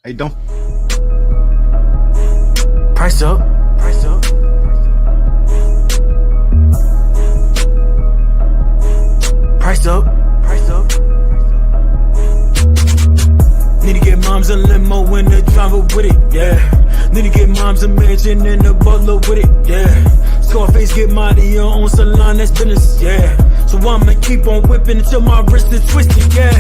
Hey, don't. Price up. Price up. Price up. Price up. Need to get moms a limo and the driver with it, yeah. Need to get moms a mansion and the butler with it, yeah. Scarface get Mario on salon, that's business, yeah. So I'ma keep on whipping until my wrist is twisted, yeah.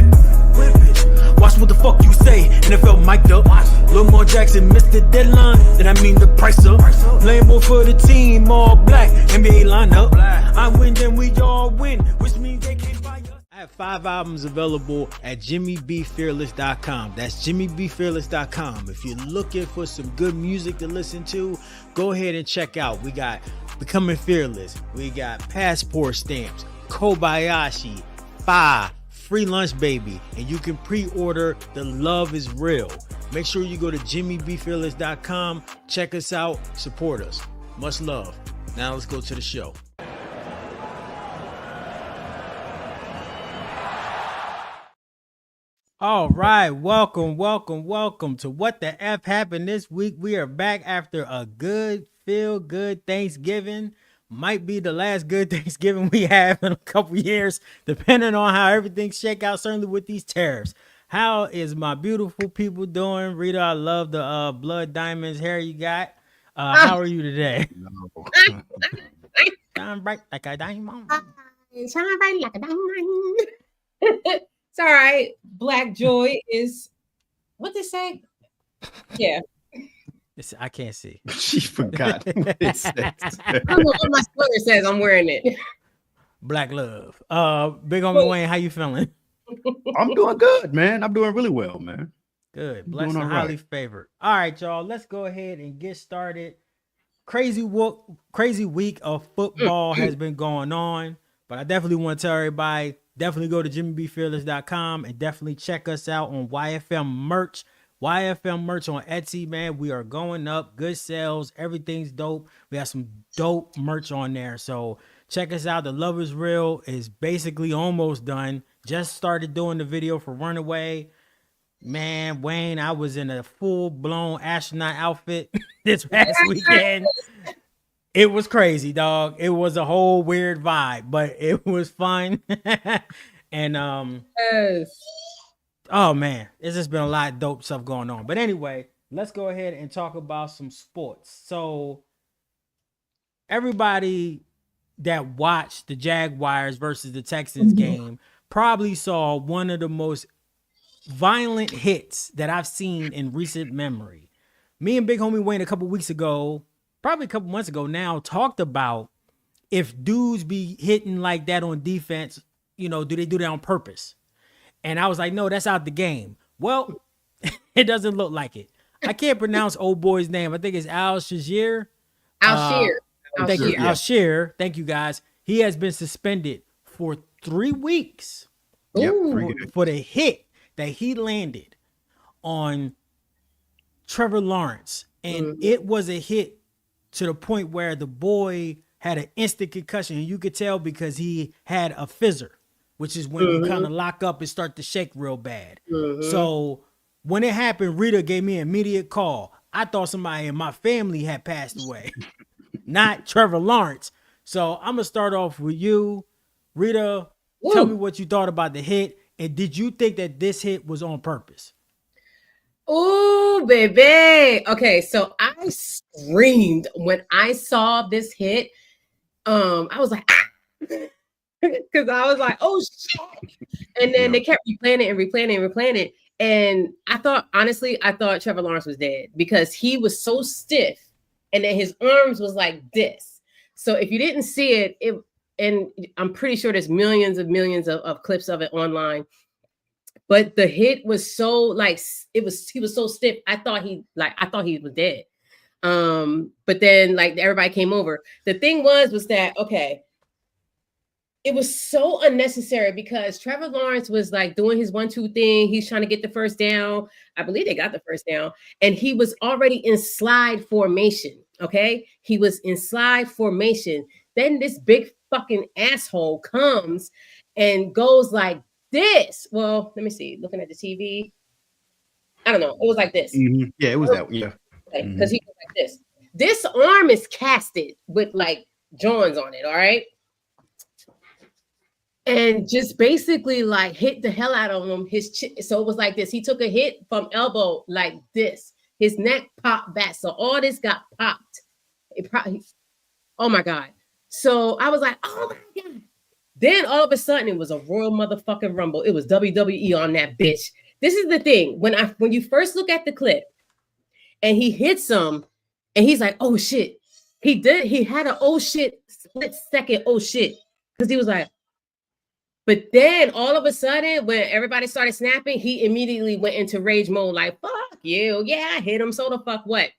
Whip it. Watch what the fuck you say, NFL mic'd up. Lil Mar Jackson missed the deadline, then I mean the price up. Playing ball for the team, all black, NBA lineup. I win, then we all win, which means they can't buy us. I have 5 albums available at jimmybfearless.com. That's jimmybfearless.com. If you're looking for some good music to listen to, go ahead and check out. We got Becoming Fearless. We got Passport Stamps, Kobayashi, Free Lunch Baby, and you can pre-order The Love Is Real. Make sure you go to jimmybfearless.com, check us out, support us. Much love. Now let's go to the show. All right, welcome to What the F Happened This Week. We are back after a good, feel-good Thanksgiving. Might be the last good Thanksgiving we have in a couple years, depending on how everything shake out, certainly with these tariffs. How is my beautiful people doing? Rita, I love the blood diamonds hair you got. How are you today? Shine bright like a diamond. Shine bright like a diamond. It's all right. Black joy is what they say. Yeah. I can't see. She forgot what it says. I don't know what my sweater says. I'm wearing it. Black love. Big homie Wayne, how you feeling? I'm doing good, man. I'm doing really well, man. Good. Blessed and highly favored. All right, y'all. Let's go ahead and get started. Crazy week of football has been going on, but I definitely want to tell everybody, definitely go to jimmybfearless.com and definitely check us out on YFM merch. YFM merch on Etsy, man. We are going up. Good sales. Everything's dope. We have some dope merch on there. So check us out. The Love Is Real is basically almost done. Just started doing the video for Runaway. Man, Wayne, I was in a full-blown astronaut outfit this past weekend. It was crazy, dog. It was a whole weird vibe, but it was fun. And Yes. oh man, it's just been a lot of dope stuff going on. But anyway, let's go ahead and talk about some sports. So everybody that watched the Jaguars versus the Texans game probably saw one of the most violent hits that I've seen in recent memory. Me and Big Homie Wayne a couple weeks ago, probably a couple months ago now, talked about if dudes be hitting like that on defense, you know, do they do that on purpose? And I was like, no, that's out the game. Well, it doesn't look like it. I can't pronounce old boy's name. I think it's Al-Shaair. Al-Shaair. Thank you, Al-Shaair. Thank you, guys. He has been suspended for 3 weeks for the hit that he landed on Trevor Lawrence. And it was a hit to the point where the boy had an instant concussion. And you could tell because he had a fizzer, which is when you kind of lock up and start to shake real bad. So when it happened, Rita gave me an immediate call. I thought somebody in my family had passed away, not Trevor Lawrence. So I'm going to start off with you. Rita, tell me what you thought about the hit. And did you think that this hit was on purpose? Oh, baby. Okay, so I screamed when I saw this hit. I was like, because I was like, oh shit. And then they kept replaying it. And I thought Trevor Lawrence was dead because he was so stiff and then his arms was like this. So if you didn't see it, and I'm pretty sure there's millions of clips of it online. But the hit was so like he was so stiff. I thought he was dead. But then like everybody came over. The thing was that okay, it was so unnecessary because Trevor Lawrence was like doing his 1-2 thing. He's trying to get the first down. I believe they got the first down, and he was already in slide formation. Okay, he was in slide formation. Then this big fucking asshole comes and goes like this. Well, let me see. Looking at the TV. I don't know. It was like this. Mm-hmm. Yeah, it was that. Yeah. Because Mm-hmm. he was like this. This arm is casted with like Johns on it. All right. And just basically like hit the hell out of him. So it was like this. He took a hit from elbow like this. His neck popped back. So all this got popped. Oh my God. So I was like, oh my God. Then all of a sudden it was a Royal motherfucking Rumble. It was WWE on that bitch. This is the thing. When you first look at the clip and he hits him and he's like, oh shit. He had an oh shit split second, oh shit. Because he was like, but then all of a sudden, when everybody started snapping, he immediately went into rage mode, like, fuck you. Yeah, I hit him. So the fuck what?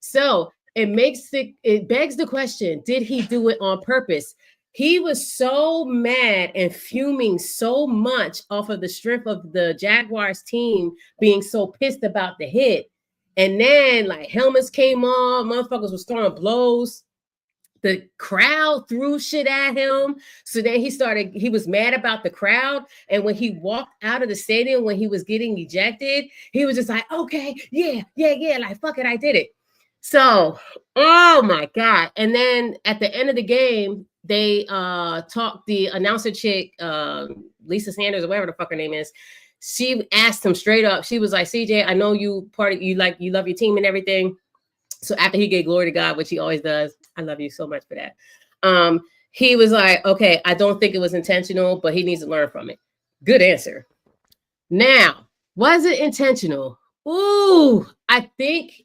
So it begs the question, did he do it on purpose? He was so mad and fuming so much off of the strength of the Jaguars team being so pissed about the hit. And then like helmets came on, motherfuckers was throwing blows. The crowd threw shit at him. So then he was mad about the crowd. And when he walked out of the stadium, when he was getting ejected, he was just like, okay, yeah. Like, fuck it, I did it. So, oh my God. And then at the end of the game, they talked, the announcer chick, Lisa Sanders or whatever the fuck her name is. She asked him straight up. She was like, CJ, I know you love your team and everything. So after he gave glory to God, which he always does, I love you so much for that. He was like, okay, I don't think it was intentional, but he needs to learn from it. Good answer. Now, was it intentional? Ooh, I think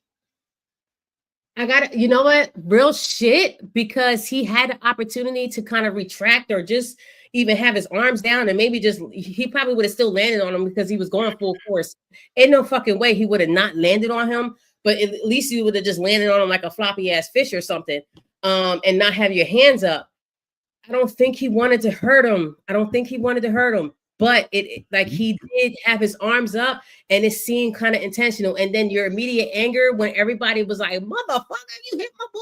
I got it. You know what? Real shit, because he had the opportunity to kind of retract or just even have his arms down and maybe he probably would have still landed on him because he was going full force. Ain't no fucking way he would have not landed on him. But at least you would have just landed on him like a floppy ass fish or something, and not have your hands up. I don't think he wanted to hurt him. But he did have his arms up, and it seemed kind of intentional. And then your immediate anger when everybody was like, "Motherfucker, you hit my boy!"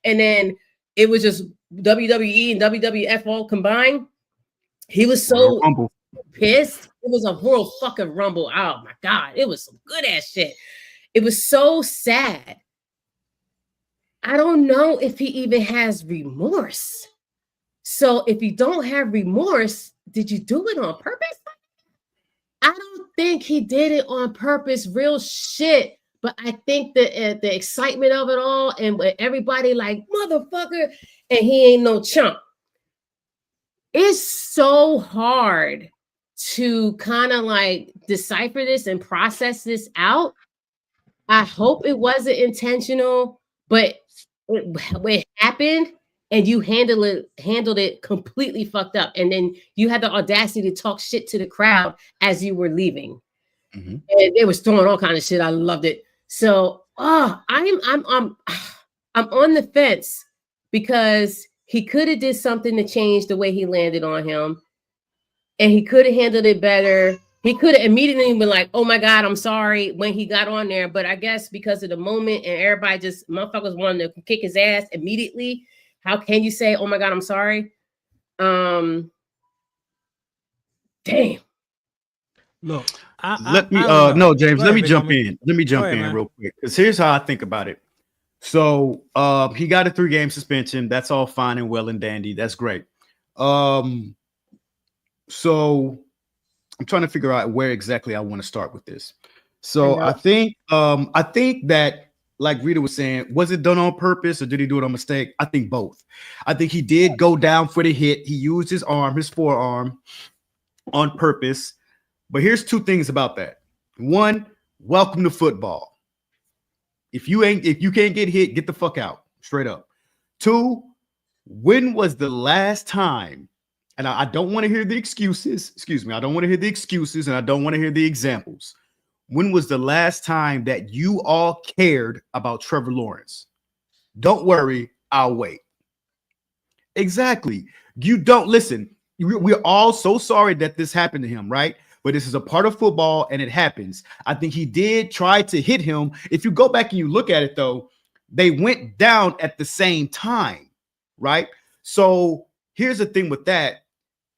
And then it was just WWE and WWF all combined. He was so pissed. It was a Royal fucking Rumble. Oh my God, it was some good ass shit. It was so sad. I don't know if he even has remorse. So if you don't have remorse, did you do it on purpose? I don't think he did it on purpose, real shit. But I think the excitement of it all and everybody like, motherfucker, and he ain't no chump. It's so hard to kind of like decipher this and process this out. I hope it wasn't intentional, but it happened and you handled it completely fucked up. And then you had the audacity to talk shit to the crowd as you were leaving. Mm-hmm. And they was throwing all kinds of shit. I loved it. So I'm on the fence because he could have did something to change the way he landed on him. And he could have handled it better. He could have immediately been like, oh my God, I'm sorry when he got on there. But I guess because of the moment and everybody just motherfuckers wanted to kick his ass immediately. How can you say, oh my God, I'm sorry? Damn. Look, James, let me jump in. Let me jump in real quick. Because here's how I think about it. So he got a 3-game suspension. That's all fine and well and dandy. That's great. So I'm trying to figure out where exactly I want to start with this. So I think that, like Rita was saying, was it done on purpose or did he do it on mistake? I think both. I think he did go down for the hit. He used his forearm on purpose. But here's 2 things about that. 1, welcome to football. If you can't get hit, get the fuck out. Straight up. 2, when was the last time? And I don't want to hear the excuses. Excuse me. I don't want to hear the excuses and I don't want to hear the examples. When was the last time that you all cared about Trevor Lawrence? Don't worry. I'll wait. Exactly. You don't listen. We're all so sorry that this happened to him, right? But this is a part of football and it happens. I think he did try to hit him. If you go back and you look at it, though, they went down at the same time, right? So here's the thing with that.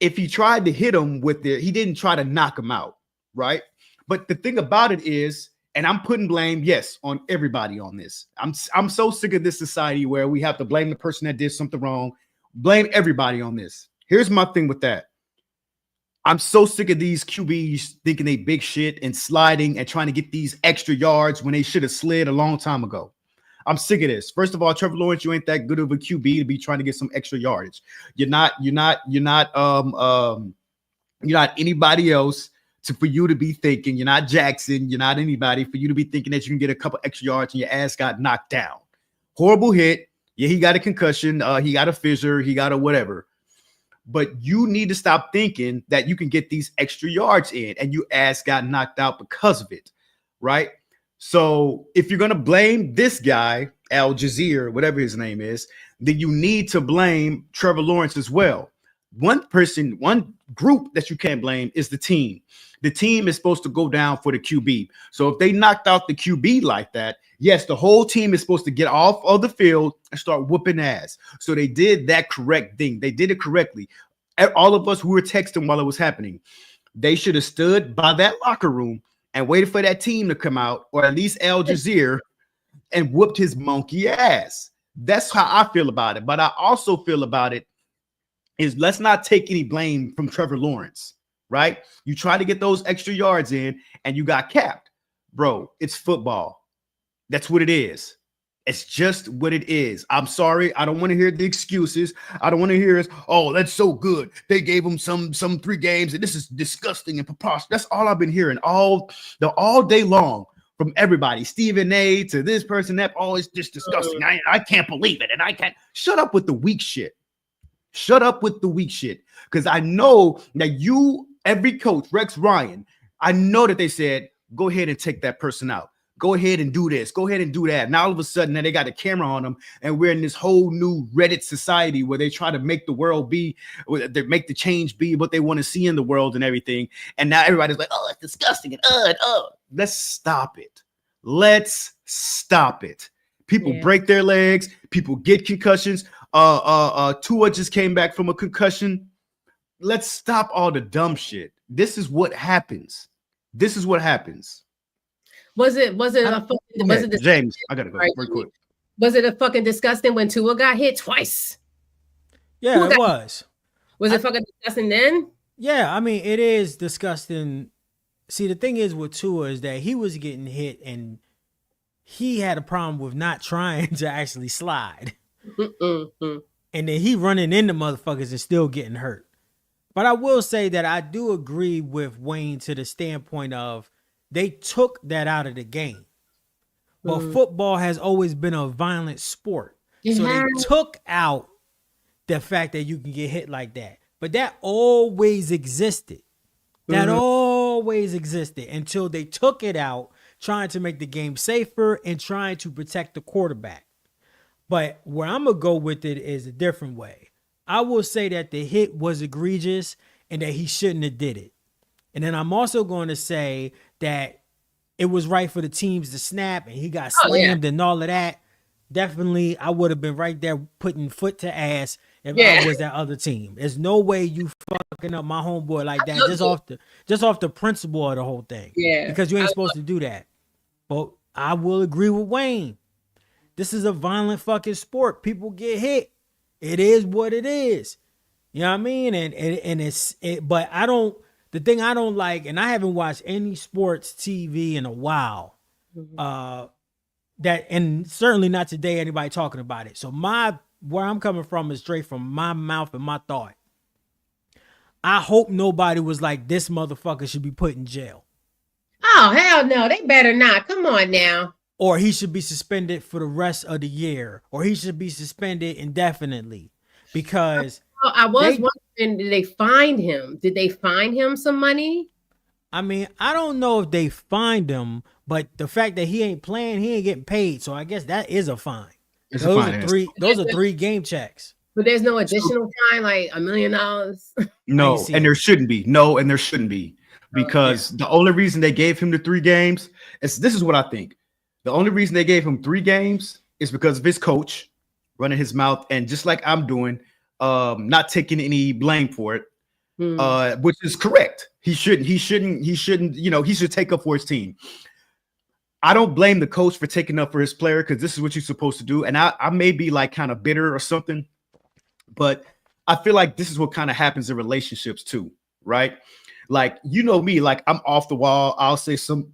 If he tried to hit him he didn't try to knock him out, right? But the thing about it is And I'm putting blame, yes, on everybody on this. I'm so sick of this society where we have to blame the person that did something wrong, blame everybody on this. Here's my thing with that. I'm so sick of these QBs thinking they big shit and sliding and trying to get these extra yards when they should have slid a long time ago. I'm sick of this. First of all, Trevor Lawrence, you ain't that good of a QB to be trying to get some extra yardage. You're not anybody else for you to be thinking. You're not Jackson. You're not anybody for you to be thinking that you can get a couple extra yards and your ass got knocked down. Horrible hit. Yeah, he got a concussion. He got a fissure. He got a whatever. But you need to stop thinking that you can get these extra yards in and your ass got knocked out because of it, right? So if you're going to blame this guy, Al-Shaair, whatever his name is, then you need to blame Trevor Lawrence as well. One group that you can't blame is the team. The team is supposed to go down for the QB. So if they knocked out the QB like that, yes, the whole team is supposed to get off of the field and start whooping ass. So they did that correct thing. They did it correctly. All of us who were texting while it was happening, they should have stood by that locker room and waited for that team to come out, or at least Al-Shaair, and whooped his monkey ass. That's how I feel about it. But I also feel about it is let's not take any blame from Trevor Lawrence, right? You try to get those extra yards in and you got capped. Bro, it's football. That's what it is. It's just what it is. I'm sorry. I don't want to hear the excuses. I don't want to hear oh, that's so good. They gave him some 3 games and this is disgusting and preposterous. That's all I've been hearing all day long from everybody. Stephen A to this person, that it's just disgusting. I can't believe it. And I can't. Shut up with the weak shit. Shut up with the weak shit. Because I know that every coach, Rex Ryan, I know that they said, go ahead and take that person out. Go ahead and do this. Go ahead and do that. Now all of a sudden, now they got a camera on them, and we're in this whole new Reddit society where they try to make the world they make the change be what they want to see in the world and everything. And now everybody's like, oh, it's disgusting and let's stop it. Let's stop it. People break their legs. People get concussions. Tua just came back from a concussion. Let's stop all the dumb shit. This is what happens. This is what happens. Was it James? I gotta go very quick. Was it a fucking disgusting when Tua got hit twice? Yeah, it was. Was it fucking disgusting then? Yeah, I mean, it is disgusting. See, the thing is with Tua is that he was getting hit and he had a problem with not trying to actually slide. And then he running into motherfuckers and still getting hurt. But I will say that I do agree with Wayne to the standpoint of they took that out of the game. But football has always been a violent sport. So they took out the fact that you can get hit like that. But that always existed. That always existed until they took it out, trying to make the game safer and trying to protect the quarterback. But where I'm going to go with it is a different way. I will say that the hit was egregious and that he shouldn't have did it. And then I'm also going to say that it was right for the teams to snap and he got slammed and all of that. Definitely, I would have been right there putting foot to ass if I was that other team. There's no way you fucking up my homeboy like that just off the principle of the whole thing. Yeah, because you ain't supposed to do that. But I will agree with Wayne. This is a violent fucking sport. People get hit. It is what it is. You know what I mean? But I don't. The thing I don't like, and I haven't watched any sports TV in a while. And certainly not today. Anybody talking about it? So where I'm coming from is straight from my mouth and my thought. I hope nobody was like, this motherfucker should be put in jail. Oh, hell no. They better not. Come on now. Or he should be suspended for the rest of the year. Or he should be suspended indefinitely. Because I was wondering, did they fine him? Did they fine him some money? I mean, I don't know if they fined him, but the fact that he ain't playing, he ain't getting paid. So I guess that is a fine. Those are 3 game checks. But there's no additional fine, like $1 million. No, and there shouldn't be. No, and there shouldn't be. Because the only reason they gave him the 3 games this is what I think. The only reason they gave him 3 games is because of his coach running his mouth, and just like I'm doing, not taking any blame for it, which is correct. He shouldn't, he should take up for his team. I don't blame the coach for taking up for his player because this is what you're supposed to do. And I may be like kind of bitter or something, but I feel like this is what kind of happens in relationships too, right? Like, you know me, like I'm off the wall. I'll say some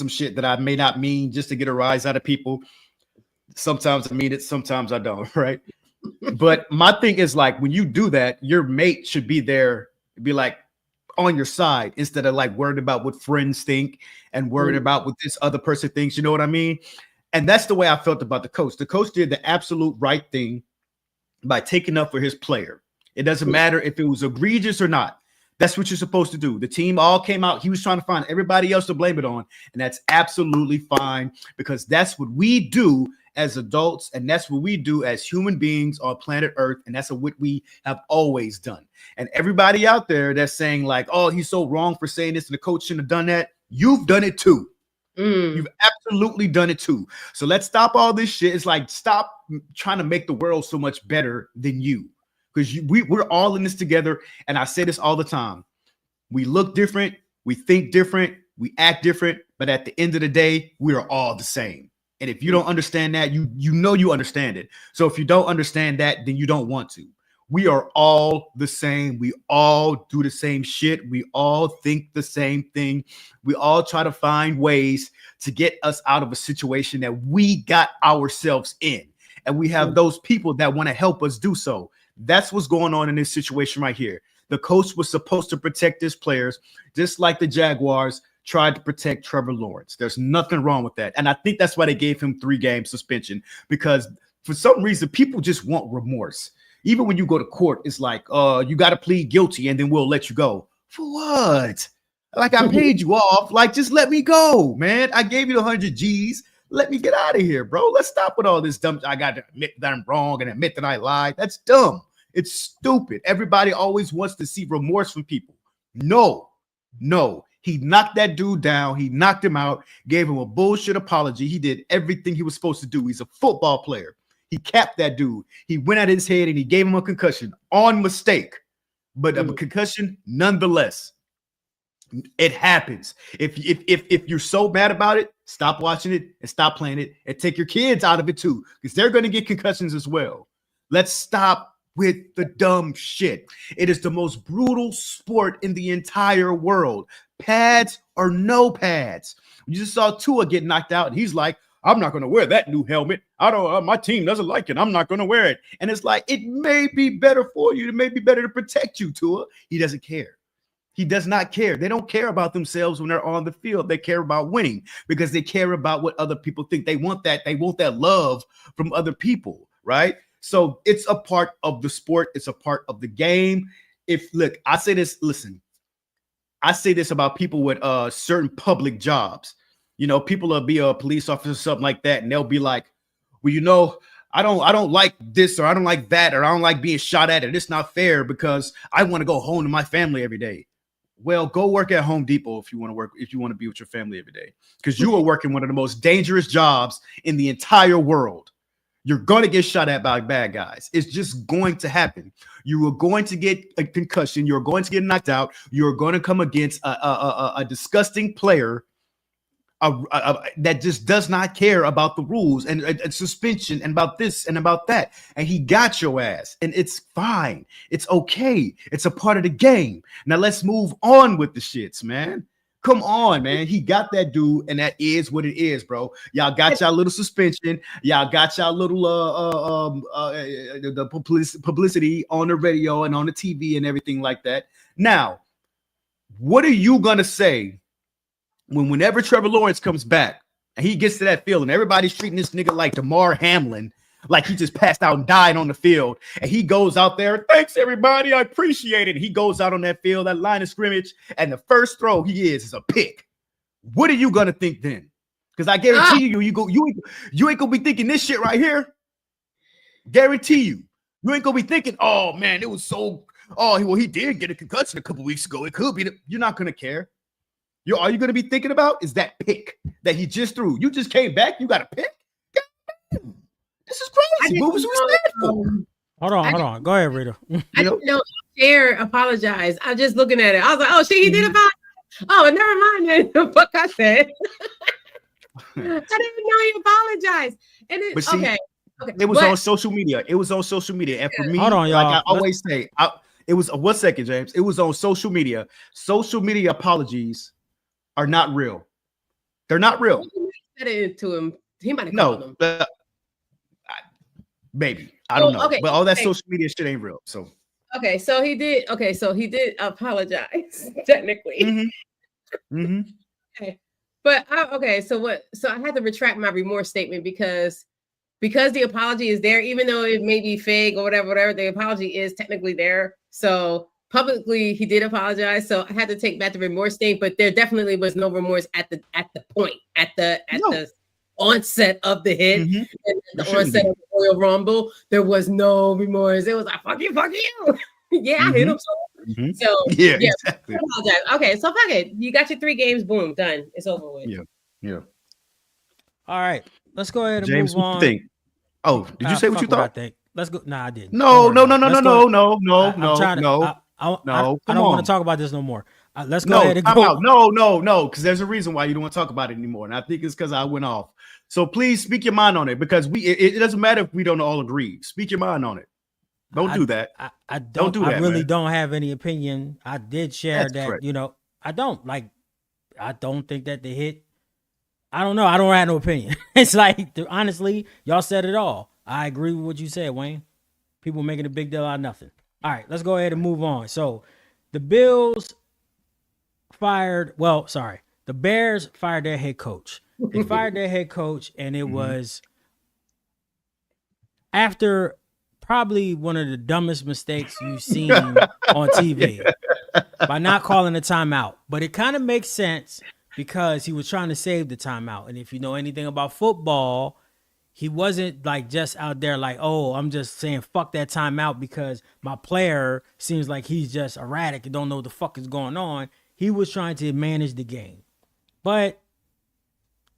shit that I may not mean just to get a rise out of people. Sometimes I mean it, sometimes I don't, right? But my thing is like when you do that, your mate should be there, be like on your side instead of like worried about what friends think and worried about what this other person thinks. You know what I mean? And that's the way I felt about the coach. The coach did the absolute right thing by taking up for his player. It doesn't matter if it was egregious or not. That's what you're supposed to do. The team all came out. He was trying to find everybody else to blame it on. And that's absolutely fine because that's what we do as adults. And that's what we do as human beings on planet Earth. And that's what we have always done. And everybody out there that's saying like, oh, he's so wrong for saying this and the coach shouldn't have done that. You've done it too. You've absolutely done it too. So let's stop all this shit. It's like, stop trying to make the world so much better than you. Because we're all in this together. And I say this all the time. We look different. We think different. We act different. But at the end of the day, we are all the same. And if you don't understand that, you know you understand it. So if you don't understand that, then you don't want to. We are all the same. We all do the same shit. We all think the same thing. We all try to find ways to get us out of a situation that we got ourselves in. And we have those people that want to help us do so. That's what's going on in this situation right here. The coach was supposed to protect his players, just like the Jaguars tried to protect Trevor Lawrence. There's nothing wrong with that. And I think that's why they gave him 3-game suspension, because for some reason, people just want remorse. Even when you go to court, it's like, you got to plead guilty and then we'll let you go. For what? Like, I paid you off. Like, just let me go, man. I gave you the 100 G's. Let me get out of here, bro. Let's stop with all this dumb. I got to admit that I'm wrong and admit that I lied. That's dumb. It's stupid. Everybody always wants to see remorse from people. No. He knocked that dude down. He knocked him out, gave him a bullshit apology. He did everything he was supposed to do. He's a football player. He capped that dude. He went at his head and he gave him a concussion on mistake, but a concussion nonetheless. It happens. If you're so bad about it, stop watching it and stop playing it and take your kids out of it too, because they're going to get concussions as well. Let's stop with the dumb shit. It is the most brutal sport in the entire world. Pads or no pads. You just saw Tua get knocked out and he's like, I'm not going to wear that new helmet. My team doesn't like it. I'm not going to wear it. And it's like, it may be better for you. It may be better to protect you, Tua. He doesn't care. He does not care. They don't care about themselves when they're on the field. They care about winning because they care about what other people think. They want that. They want that love from other people, right? So it's a part of the sport. It's a part of the game. I say this, listen, I say this about people with certain public jobs. You know, people will be a police officer or something like that, and they'll be like, well, you know, I don't like this, or I don't like that, or I don't like being shot at, and it's not fair because I want to go home to my family every day. Well, go work at Home Depot if you want to be with your family every day, because you are working one of the most dangerous jobs in the entire world. You're going to get shot at by bad guys. It's just going to happen. You are going to get a concussion. You're going to get knocked out. You're going to come against a disgusting player that just does not care about the rules and suspension and about this and about that. And he got your ass, and it's fine. It's okay. It's a part of the game. Now let's move on with the shits, man. Come on, man. He got that dude, and that is what it is, bro. Y'all got y'all little suspension. Y'all got y'all little the publicity on the radio and on the TV and everything like that. Now, what are you gonna say whenever Trevor Lawrence comes back and he gets to that field and everybody's treating this nigga like Damar Hamlin, like he just passed out and died on the field, and he goes out there, thanks everybody, I appreciate it. He goes out on that field, that line of scrimmage, and the first throw he is a pick. What are you gonna think then? Because I guarantee you ain't gonna be thinking this shit right here. Guarantee you ain't gonna be thinking, oh man, it was so. Oh, he did get a concussion a couple weeks ago. It could be. You're not gonna care. All you're gonna be thinking about is that pick that he just threw. You just came back. You got a pick. God, this is crazy. What was we stand for? Hold on. Go ahead, Rita. I didn't know Al-Shaair apologized. I was just looking at it. I was like, oh shit, he did apologize. Oh, never mind then. The fuck I said. I didn't know he apologized. And it, But see, okay. it was on social media. It was on social media. And for me, Hold on, like y'all. I always say, it was 1 second, James. It was on social media. Social media apologies are not real. They're not real. Said it to him. He might have called him. Maybe. I don't know. Okay, but all that social media shit ain't real. So okay, so he did. Okay, so he did apologize technically. Mm-hmm. Mm-hmm. Okay, but so what? So I had to retract my remorse statement because the apology is there, even though it may be fake or whatever. The apology is technically there. So publicly, he did apologize. So I had to take back the remorse thing. But there definitely was no remorse at the point at the onset of the hit, Mm-hmm. and the onset of the Royal Rumble. There was no remorse. It was like fuck you. Yeah, I hit him. So yeah, exactly. Okay, so fuck it. You got your 3 games. Boom, done. It's over with. Yeah. All right, let's go ahead and James, move what on. you think? Oh, did you say what you thought? I think. Let's go. Nah, I didn't. No. I don't Come want to talk about this no more. Let's go ahead and go. No, because there's a reason why you don't want to talk about it anymore, and I think it's because I went off. So please speak your mind on it, because it doesn't matter if we don't all agree. Speak your mind on it. Don't do that. I don't do that. I really don't have any opinion. I did share that. Correct. I don't think that the hit. I don't know. I don't have no opinion. It's like, honestly, y'all said it all. I agree with what you said, Wayne. People making a big deal out of nothing. All right, let's go ahead and move on. So the Bears fired their head coach. They fired their head coach, and it was after probably one of the dumbest mistakes you've seen on TV by not calling a timeout. But it kind of makes sense because he was trying to save the timeout. And if you know anything about football, he wasn't like just out there like, oh, I'm just saying fuck that timeout because my player seems like he's just erratic and don't know what the fuck is going on. He was trying to manage the game. But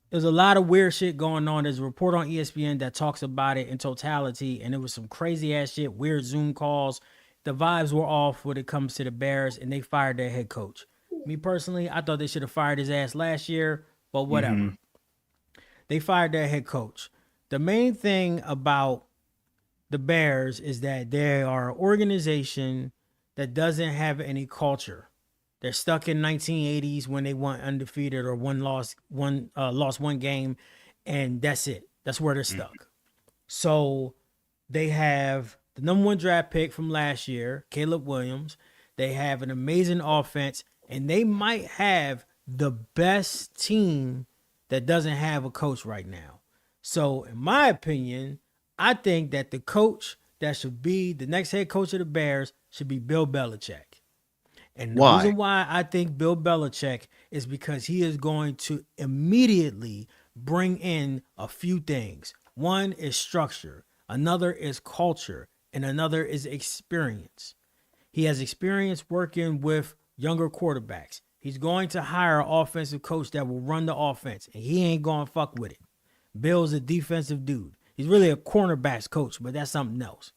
there's a lot of weird shit going on. There's a report on ESPN that talks about it in totality, and it was some crazy ass shit, weird Zoom calls. The vibes were off when it comes to the Bears, and they fired their head coach. Me personally, I thought they should have fired his ass last year, but whatever. They fired their head coach. The main thing about the Bears is that they are an organization that doesn't have any culture. They're stuck in 1980s when they went undefeated or lost one game, and that's it. That's where they're stuck. So they have the number 1 draft pick from last year, Caleb Williams. They have an amazing offense, and they might have the best team that doesn't have a coach right now. So in my opinion, I think that the coach that should be the next head coach of the Bears should be Bill Belichick. And the reason why I think Bill Belichick is because he is going to immediately bring in a few things. One is structure, another is culture, and another is experience. He has experience working with younger quarterbacks. He's going to hire an offensive coach that will run the offense, and he ain't going to fuck with it. Bill's a defensive dude. He's really a cornerbacks coach, but that's something else.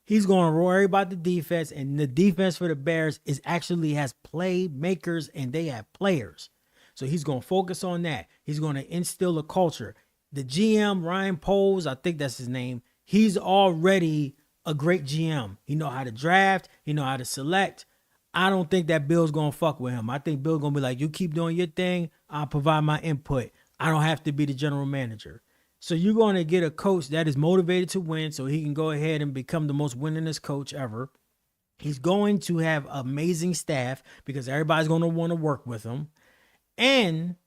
He's going to worry about the defense, and the defense for the Bears has playmakers, and they have players. So he's going to focus on that. He's going to instill a culture. The GM, Ryan Poles, I think that's his name, he's already a great GM. He know how to draft. He know how to select. I don't think that Bill's going to fuck with him. I think Bill's going to be like, you keep doing your thing. I'll provide my input. I don't have to be the general manager. So you're going to get a coach that is motivated to win so he can go ahead and become the most winningest coach ever. He's going to have amazing staff because everybody's going to want to work with him. And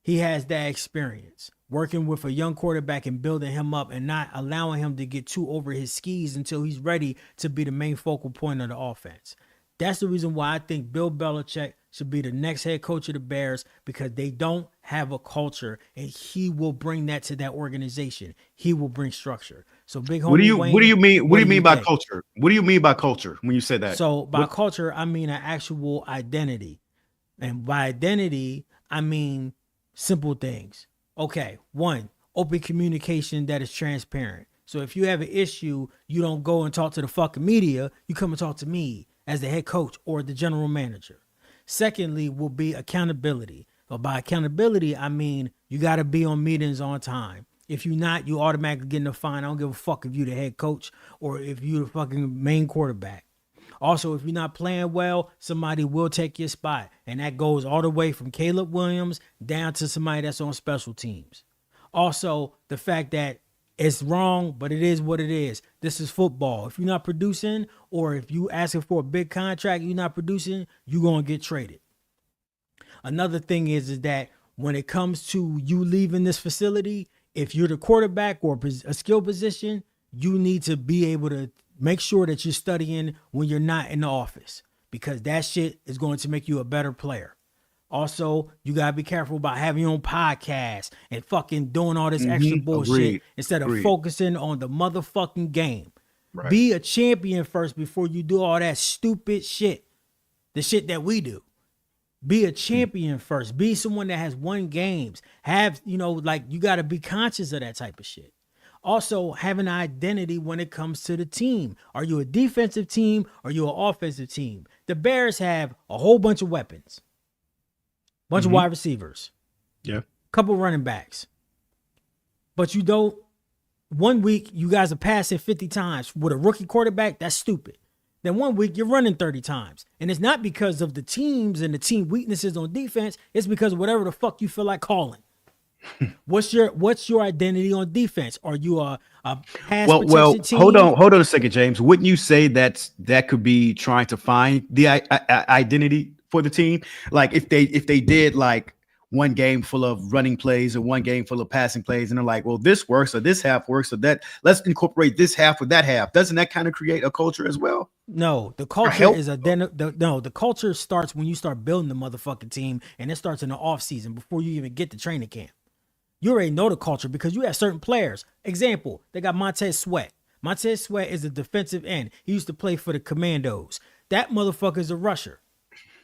he has that experience working with a young quarterback and building him up and not allowing him to get too over his skis until he's ready to be the main focal point of the offense. That's the reason why I think Bill Belichick should be the next head coach of the Bears, because they don't have a culture, and he will bring that to that organization. He will bring structure. So big homie, what do you mean by culture? What do you mean by culture when you say that? So by culture, I mean an actual identity. And by identity, I mean simple things. Okay, 1, open communication that is transparent. So if you have an issue, you don't go and talk to the fucking media. You come and talk to me as the head coach or the general manager. Secondly, will be accountability. But by accountability, I mean you got to be on meetings on time. If you're not, you automatically get in a fine. I don't give a fuck if you the head coach or if you the fucking main quarterback. Also, if you're not playing well, somebody will take your spot. And that goes all the way from Caleb Williams down to somebody that's on special teams. Also, the fact that it's wrong, but it is what it is. This is football. If you're not producing or if you asking for a big contract, you're not producing, you're going to get traded. Another thing is that when it comes to you leaving this facility, if you're the quarterback or a skill position, you need to be able to make sure that you're studying when you're not in the office, because that shit is going to make you a better player. Also, you got to be careful about having your own podcast and fucking doing all this extra bullshit instead of focusing on the motherfucking game. Right. Be a champion first before you do all that stupid shit, the shit that we do. Be a champion first. Be someone that has won games. Have, you got to be conscious of that type of shit. Also, have an identity when it comes to the team. Are you a defensive team or are you an offensive team? The Bears have a whole bunch of weapons. Bunch of wide receivers. Yeah. Couple running backs. But you don't, 1 week you guys are passing 50 times. With a rookie quarterback, that's stupid. Then 1 week you're running 30 times. And it's not because of the teams and the team weaknesses on defense. It's because of whatever the fuck you feel like calling. What's your identity on defense? Are you a pass protection team? Hold on a second, James. Wouldn't you say that could be trying to find the identity for the team? Like if they did like one game full of running plays and one game full of passing plays, and they're like, well, this works or this half works, so that let's incorporate this half with that half. Doesn't that kind of create a culture as well? No, the culture is the culture starts when you start building the motherfucking team, and it starts in the off season before you even get to training camp. You already know the culture because you have certain players. Example, they got Montez Sweat. Montez Sweat is a defensive end. He used to play for the Commandos. That motherfucker is a rusher.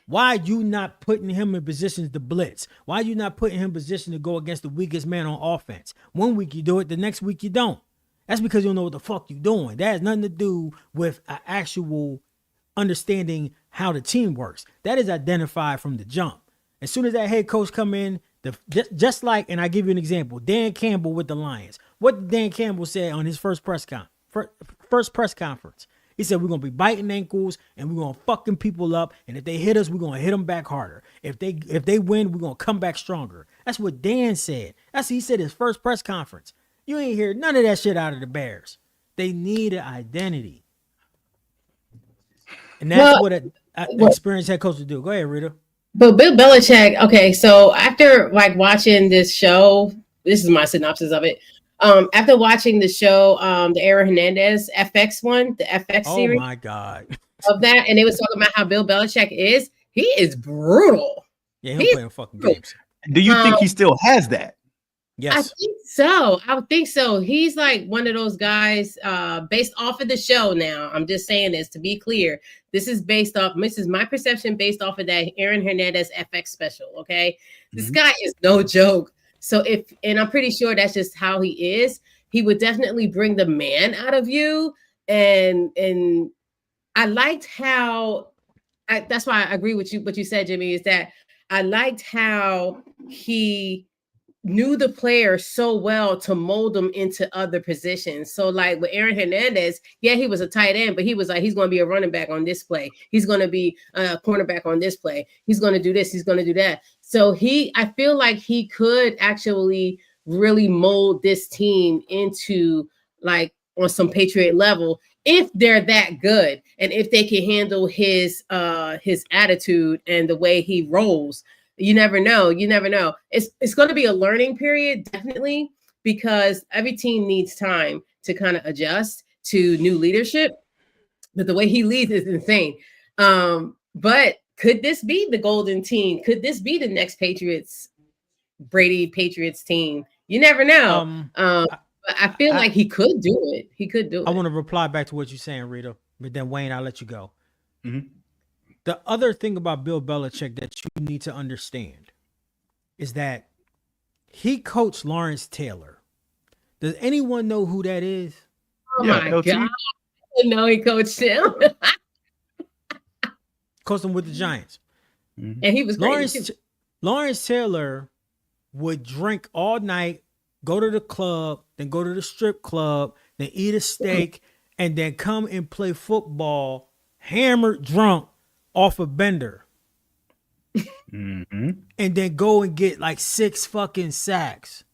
Why are you not putting him in positions to blitz? Why are you not putting him in position to go against the weakest man on offense? 1 week you do it, the next week you don't. That's because you don't know what the fuck you're doing. That has nothing to do with an actual understanding how the team works. That is identified from the jump. As soon as that head coach come in, just like, and I give you an example, Dan Campbell with the Lions. What did Dan Campbell say on his first press conference? He said, we're going to be biting ankles and we're going to fucking people up. And if they hit us, we're going to hit them back harder. If they win, we're going to come back stronger. That's what Dan said. That's what he said his first press conference. You ain't hear none of that shit out of the Bears. They need an identity. And that's what an experienced head coach would do. Go ahead, Rita. But Bill Belichick, okay, so after like watching this show, this is my synopsis of it. After watching the show, the Aaron Hernandez FX one, the FX series. Oh my God. Of that, and they was talking about how Bill Belichick is. He is brutal. Yeah, he's playing fucking games. Do you think he still has that? Yes. I think so. I would think so. He's like one of those guys based off of the show now. I'm just saying this to be clear. This is my perception based off of that Aaron Hernandez FX special. Okay. This guy is no joke. So and I'm pretty sure that's just how he is. He would definitely bring the man out of you. And I liked how, that's why I agree with you. What you said, Jimmy, is that I liked how he knew the player so well to mold them into other positions. So like with Aaron Hernandez, yeah, he was a tight end, but he was like, he's going to be a running back on this play. He's going to be a cornerback on this play. He's going to do this. He's going to do that. So I feel like he could actually really mold this team into like on some Patriot level if they're that good. And if they can handle his attitude and the way he rolls. You never know. It's going to be a learning period, definitely, because every team needs time to kind of adjust to new leadership. But the way he leads is insane. But could this be the golden team? Could this be the next Brady Patriots team? You never know. But I feel like he could do it. I want to reply back to what you're saying, Rita. But then, Wayne, I'll let you go. Mm-hmm. The other thing about Bill Belichick that you need to understand is that he coached Lawrence Taylor. Does anyone know who that is? Oh my God. I didn't know he coached him. Coached him with the Giants. And he was great. Lawrence Taylor would drink all night, go to the club, then go to the strip club, then eat a steak, and then come and play football hammered drunk off a bender. Mm-hmm. And then go and get like 6 fucking sacks.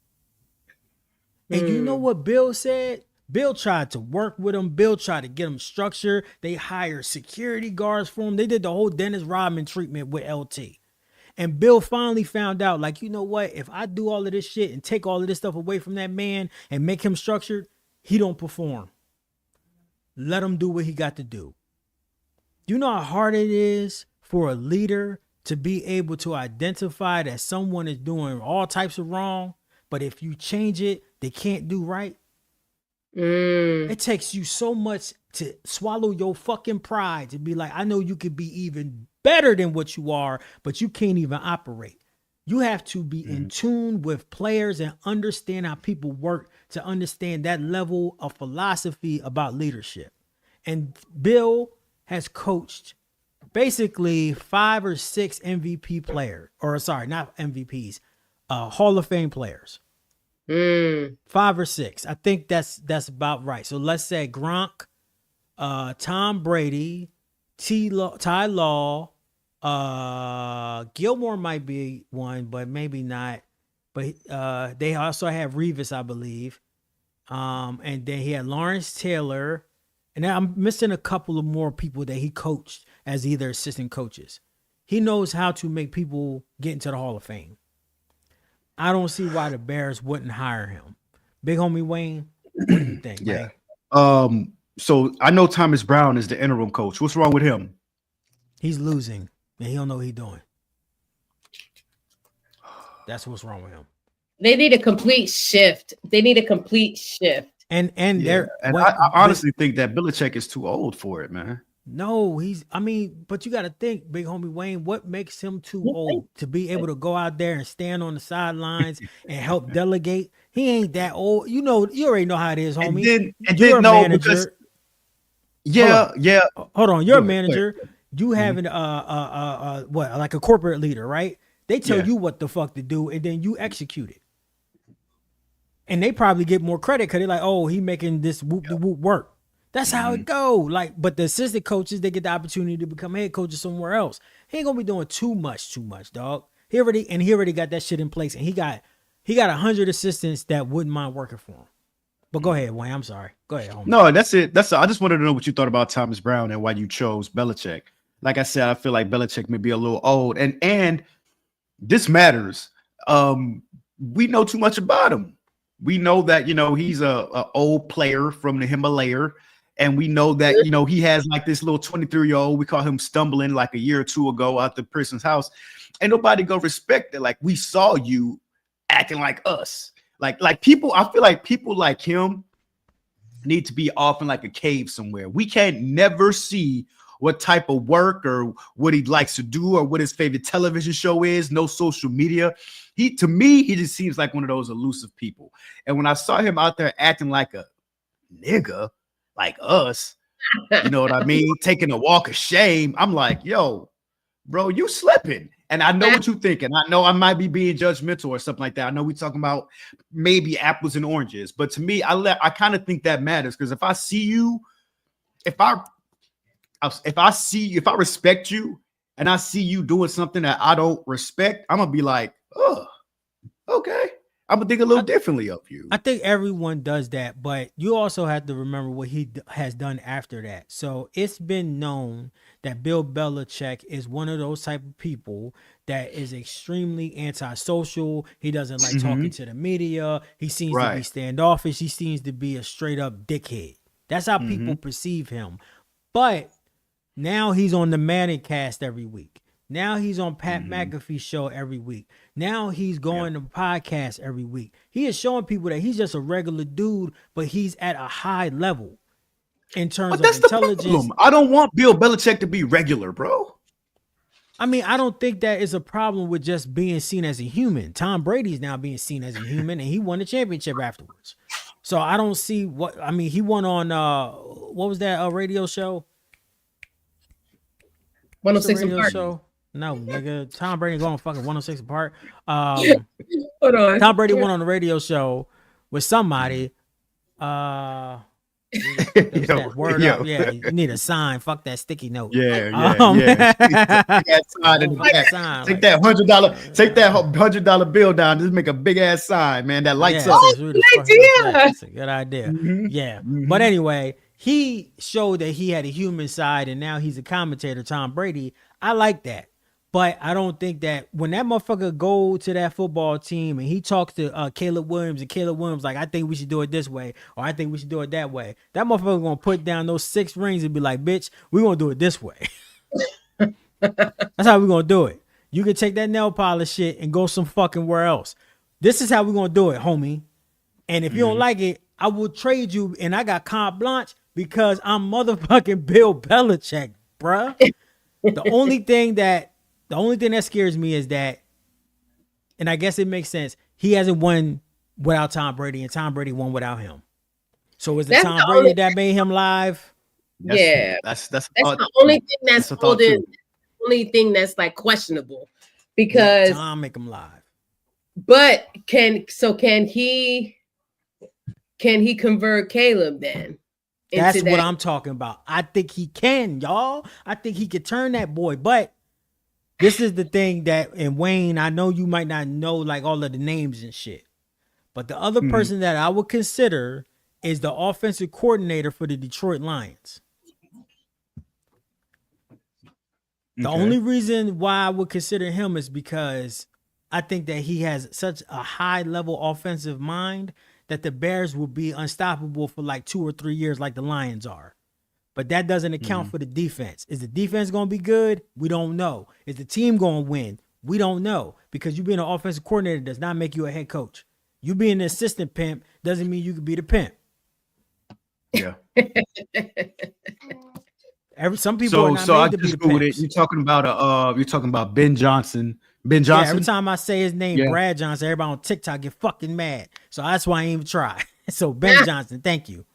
And you know what Bill said? Bill tried to work with him. Bill tried to get him structure. They hired security guards for him. They did the whole Dennis Rodman treatment with LT. And Bill finally found out, like, you know what? If I do all of this shit and take all of this stuff away from that man and make him structured, he don't perform. Let him do what he got to do. You know how hard it is for a leader to be able to identify that someone is doing all types of wrong, but if you change it, they can't do right? It takes you so much to swallow your fucking pride to be like, I know you could be even better than what you are, but you can't even operate. You have to be in tune with players and understand how people work to understand that level of philosophy about leadership. And Bill has coached basically 5 or 6 MVP players, or sorry, not MVPs, Hall of Fame players. 5 or 6. I think that's about right. So let's say Gronk, Tom Brady, Ty Law, Gilmore might be one, but maybe not. But they also have Revis, I believe. And then he had Lawrence Taylor. And then I'm missing a couple of more people that he coached as either assistant coaches. He knows how to make people get into the Hall of Fame. I don't see why the Bears wouldn't hire him. Big homie Wayne, what do you think? Yeah. Man? So I know Thomas Brown is the interim coach. What's wrong with him? He's losing, and he don't know what he's doing. That's what's wrong with him. They need a complete shift. And I honestly think that Belichick is too old for it, man. No, but you got to think, big homie Wayne, what makes him too old to be able to go out there and stand on the sidelines and help delegate? He ain't that old. You know, you already know how it is, homie. You're a manager. Hold on. You're a manager. You having like a corporate leader, right? They tell you what the fuck to do, and then you execute it. And they probably get more credit because they're like, oh, he making this whoop work. That's how it go. Like, but the assistant coaches, they get the opportunity to become head coaches somewhere else. He ain't gonna be doing too much, dog. He already got that shit in place, and he got 100 assistants that wouldn't mind working for him. But go ahead, Wayne. I'm sorry. Go ahead, homie. No, that's it. I just wanted to know what you thought about Thomas Brown and why you chose Belichick. Like I said, I feel like Belichick may be a little old, and this matters. We know too much about him. We know that he's a old player from the Himalaya. And we know that, he has like this little 23-year-old, we call him stumbling like a year or two ago out the person's house. Ain't nobody gonna respect it. Like, we saw you acting like us. Like people, I feel like people like him need to be off in like a cave somewhere. We can't never see what type of work or what he likes to do or what his favorite television show is. No social media. To me, he just seems like one of those elusive people. And when I saw him out there acting like a nigga, like us, you know what I mean? Taking a walk of shame. I'm like, yo, bro, you slipping. And I know what you're thinking. I know I might be being judgmental or something like that. I know we're talking about maybe apples and oranges, but to me, I kind of think that matters, because if I see you, if I respect you and I see you doing something that I don't respect, I'm gonna be like, oh, okay. I'm gonna think a little differently of you. I think everyone does that, but you also have to remember what he has done after that. So it's been known that Bill Belichick is one of those type of people that is extremely antisocial. He doesn't like talking to the media. He seems to be standoffish. He seems to be a straight up dickhead. That's how people perceive him. But now he's on the Manning cast every week. Now he's on Pat McAfee's show every week. Now he's going to podcasts every week. He is showing people that he's just a regular dude, but he's at a high level in terms of intelligence. I don't want Bill Belichick to be regular, bro. I mean, I don't think that is a problem with just being seen as a human. Tom Brady's now being seen as a human, and he won the championship afterwards. So I don't see he won on what was that radio show? 106 and Park. Show? No, nigga. Tom Brady going fucking 106 apart. Hold on. Tom Brady went on a radio show with somebody. Word up. Yeah, you need a sign. Fuck that sticky note. Yeah. Take that $100 bill down. Just make a big ass sign, man. That lights up. Good idea. That's a good idea. Yeah. But anyway, he showed that he had a human side, and now he's a commentator, Tom Brady. I like that. But I don't think that when that motherfucker go to that football team and he talks to Caleb Williams, and Caleb Williams like, I think we should do it this way, or I think we should do it that way. That motherfucker gonna put down those 6 rings and be like, bitch, we gonna do it this way. That's how we gonna do it. You can take that nail polish shit and go some fucking where else. This is how we gonna do it, homie. And if you don't like it, I will trade you, and I got carte blanche because I'm motherfucking Bill Belichick, bruh. The only thing that scares me is that, and I guess it makes sense, he hasn't won without Tom Brady, and Tom Brady won without him. So is it Tom Brady that made him live? That's the only thing that's holding. Only thing that's like questionable, because Tom make him live. But can he convert Caleb then? That's what I'm talking about. I think he can, y'all. I think he could turn that boy. But this is the thing that, and Wayne, I know you might not know like all of the names and shit, but the other person that I would consider is the offensive coordinator for the Detroit Lions. The only reason why I would consider him is because I think that he has such a high level offensive mind that the Bears will be unstoppable for like 2 or 3 years like the Lions are. But that doesn't account for the defense. Is the defense going to be good? We don't know. Is the team going to win? We don't know. Because you being an offensive coordinator does not make you a head coach. You being an assistant pimp doesn't mean you can be the pimp. Yeah. Some people are not made to be the pimps. You're talking about Ben Johnson. Ben Johnson. Yeah, every time I say his name, Brad Johnson, everybody on TikTok get fucking mad. So that's why I ain't even try. So Ben Johnson, thank you.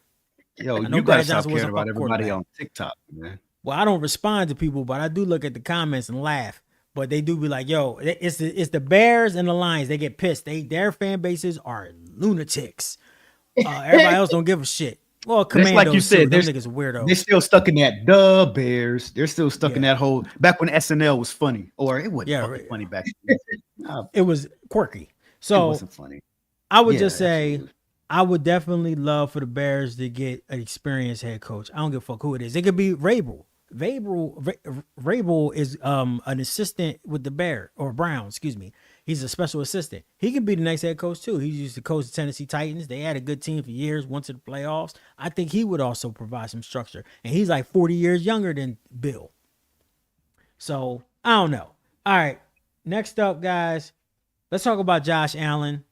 Yo, you gotta stop caring about everybody on TikTok, man. Well, I don't respond to people, but I do look at the comments and laugh. But they do be like, "Yo, it's the Bears and the Lions. They get pissed. Their fan bases are lunatics. Everybody else don't give a shit." Well, Commandos, like you said, those niggas are weirdos. They're still stuck in that Bears. They're still stuck in that whole back when SNL was funny, or it wasn't funny back then. It was quirky. So it wasn't funny. I would just say, absolutely. I would definitely love for the Bears to get an experienced head coach. I don't give a fuck who it is. It could be Rabel. Rabel is an assistant with the Bear or Brown, excuse me. He's a special assistant. He could be the next head coach too. He used to coach the Tennessee Titans. They had a good team for years, went to the playoffs. I think he would also provide some structure. And he's like 40 years younger than Bill. So I don't know. All right. Next up, guys, let's talk about Josh Allen.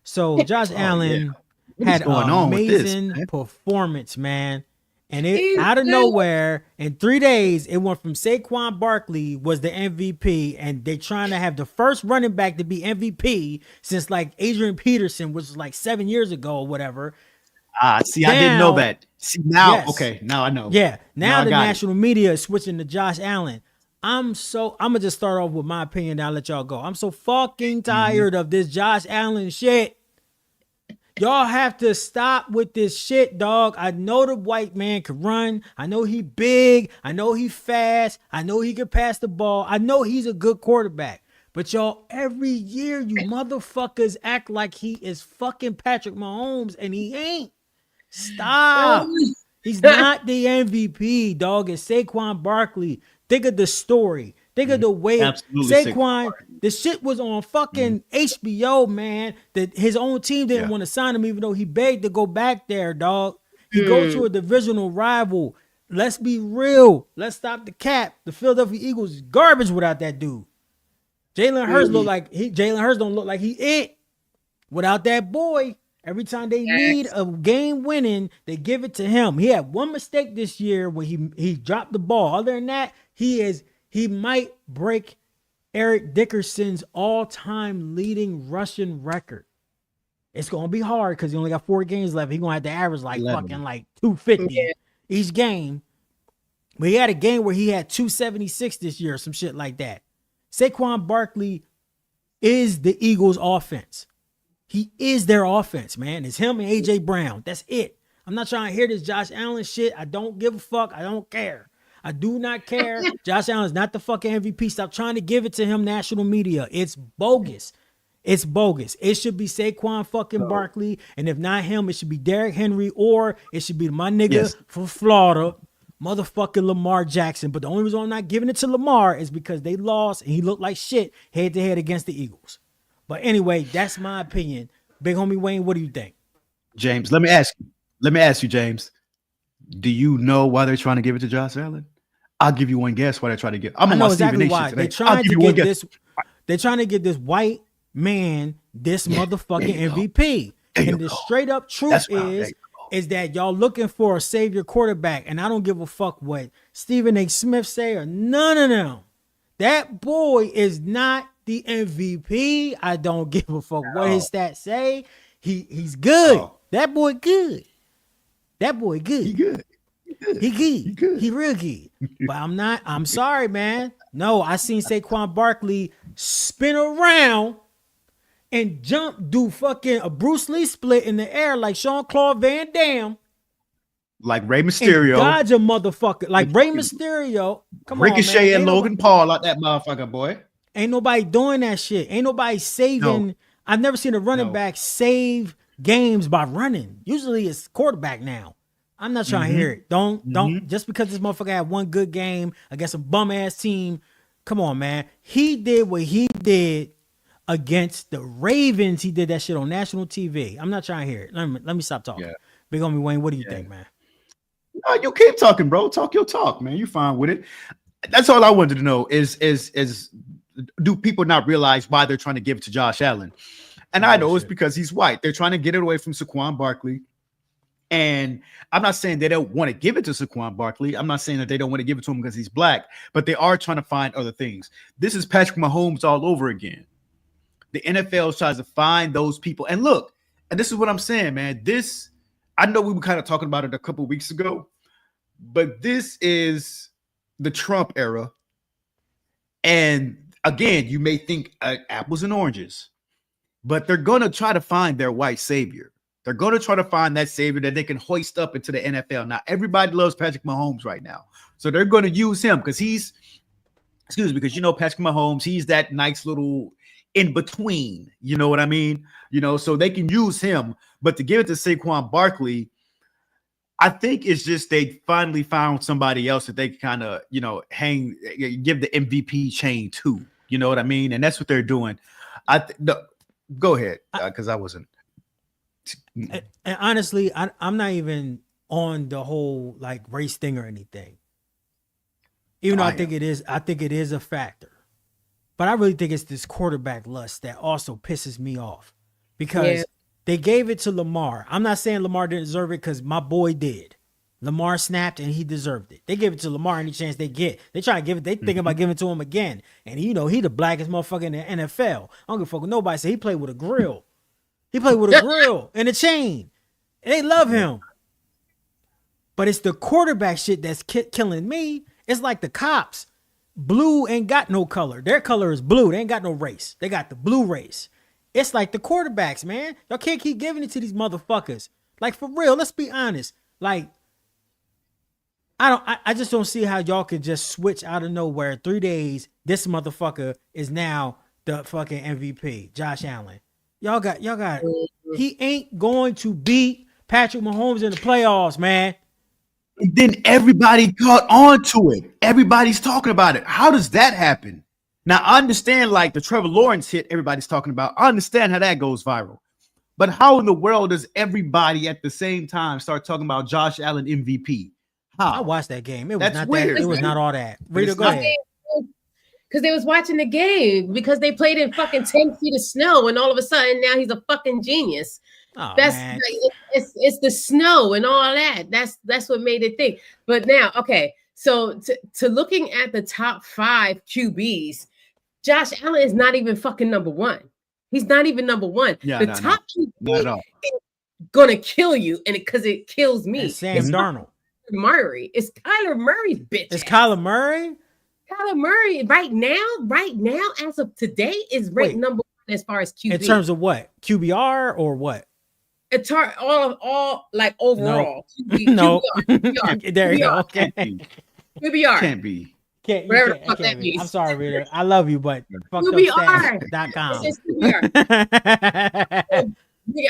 So Josh Allen had an amazing performance, man. And it out of nowhere, in 3 days, it went from Saquon Barkley was the MVP, and they're trying to have the first running back to be MVP since like Adrian Peterson, which was like 7 years ago or whatever. See, now, I didn't know that. See, now, okay, now I know. Yeah, now the national media is switching to Josh Allen. I'm gonna just start off with my opinion, and I'll let y'all go. I'm so fucking tired of this Josh Allen shit. Y'all have to stop with this shit, dog. I know the white man can run. I know he big. I know he fast. I know he can pass the ball. I know he's a good quarterback. But y'all, every year you motherfuckers act like he is fucking Patrick Mahomes, and he ain't. Stop. He's not the MVP, dog. It's Saquon Barkley. Think of the story. Think of the way Saquon, the shit was on fucking HBO, man. That his own team didn't want to sign him, even though he begged to go back there, dog. He goes to a divisional rival. Let's be real. Let's stop the cap. The Philadelphia Eagles is garbage without that dude. Jalen Hurts don't look like he it without that boy. Every time they need a game winning, they give it to him. He had one mistake this year when he dropped the ball. Other than that, he might break Eric Dickerson's all-time leading rushing record. It's going to be hard because he only got 4 games left. He's going to have to average like 11. Fucking like 250 each game. But he had a game where he had 276 this year, some shit like that. Saquon Barkley is the Eagles' offense. He is their offense, man. It's him and A.J. Brown. That's it. I'm not trying to hear this Josh Allen shit. I don't give a fuck. I don't care. I do not care. Josh Allen's not the fucking MVP. Stop trying to give it to him, national media. It's bogus. It's bogus. It should be Saquon fucking Barkley. And if not him, it should be Derrick Henry, or it should be my nigga from Florida, motherfucking Lamar Jackson. But the only reason I'm not giving it to Lamar is because they lost and he looked like shit head to head against the Eagles. But anyway, that's my opinion. Big homie Wayne, what do you think? James, let me ask you, James. Do you know why they're trying to give it to Josh Allen? I'll give you one guess why they're trying to get. I know exactly why. They're trying to get this. They're trying to get this white man this motherfucking MVP. And the straight up truth is that y'all looking for a savior quarterback, and I don't give a fuck what Stephen A. Smith say or none of them. That boy is not the MVP. I don't give a fuck what his stats say. He's good. That boy good. That boy good. He good. He good. He real good. But I'm sorry, man. No, I seen Saquon Barkley spin around and do fucking a Bruce Lee split in the air like Jean-Claude Van Damme. Like Rey Mysterio. Dodge a motherfucker. Like Rey Mysterio. Come Ricochet on, man. and Logan Paul like that motherfucker, boy. Ain't nobody doing that shit. Ain't nobody saving. No. I've never seen a running back save games by running. Usually it's quarterback now. I'm not trying to hear it. Don't just because this motherfucker had one good game against a bum ass team. Come on, man. He did what he did against the Ravens. He did that shit on national TV. I'm not trying to hear it. Let me stop talking. Yeah. Big homie Wayne, what do you think, man? No, you keep talking, bro. Talk your talk, man. You fine with it. That's all I wanted to know is do people not realize why they're trying to give it to Josh Allen? And I know it's because he's white. They're trying to get it away from Saquon Barkley. And I'm not saying they don't want to give it to Saquon Barkley. I'm not saying that they don't want to give it to him because he's black, but they are trying to find other things. This is Patrick Mahomes all over again. The NFL tries to find those people. And look, and this is what I'm saying, man. I know we were kind of talking about it a couple of weeks ago, but this is the Trump era. And again, you may think apples and oranges, but they're going to try to find their white savior. They're going to try to find that savior that they can hoist up into the NFL. Now, everybody loves Patrick Mahomes right now. So they're going to use him because because you know, Patrick Mahomes, he's that nice little in between. You know what I mean? You know, so they can use him. But to give it to Saquon Barkley, I think it's just they finally found somebody else that they kind of, you know, give the MVP chain to. You know what I mean? And that's what they're doing. Go ahead, because I wasn't. And honestly, I'm not even on the whole like race thing or anything. Even though I think it is a factor. But I really think it's this quarterback lust that also pisses me off because they gave it to Lamar. I'm not saying Lamar didn't deserve it because my boy did. Lamar snapped and he deserved it. They gave it to Lamar any chance they get. They try to give it. They think about giving it to him again. And you know, he the blackest motherfucker in the NFL. I don't give a fuck with nobody. So he played with a grill. He played with a grill and a chain. And they love him. But it's the quarterback shit that's killing me. It's like the cops. Blue ain't got no color. Their color is blue. They ain't got no race. They got the blue race. It's like the quarterbacks, man. Y'all can't keep giving it to these motherfuckers. Like, for real, let's be honest. Like, I just don't see how y'all could just switch out of nowhere. 3 days, this motherfucker is now the fucking MVP, Josh Allen. Y'all got. He ain't going to beat Patrick Mahomes in the playoffs, man. And then everybody caught on to it. Everybody's talking about it. How does that happen? Now, I understand like the Trevor Lawrence hit everybody's talking about. I understand how that goes viral. But how in the world does everybody at the same time start talking about Josh Allen MVP? How? I watched that game. It was That's not weird, that. It was man. not all that. Rita, go ahead. Because they was watching the game because they played in fucking 10 feet of snow and all of a sudden now he's a fucking genius. Oh, That's man. like, it's the snow and all that. That's what made it think. But now, okay, so to looking at the top 5 QBs, Josh Allen is not even fucking number 1. He's not even number 1. Yeah, the top QB not at all. is gonna kill you, and because it kills me. And Sam Darnold. Murray. It's Kyler Murray's bitch. It's Kyler Murray? Kyler Murray right now, as of today, is ranked number one as far as QB. In terms of what? QBR or what? It's all like overall. No. QBR. There you go. Okay. QBR. Can't be. Whatever the fuck that means. I'm sorry, Rita. I love you, but QBR.com. It's QBR.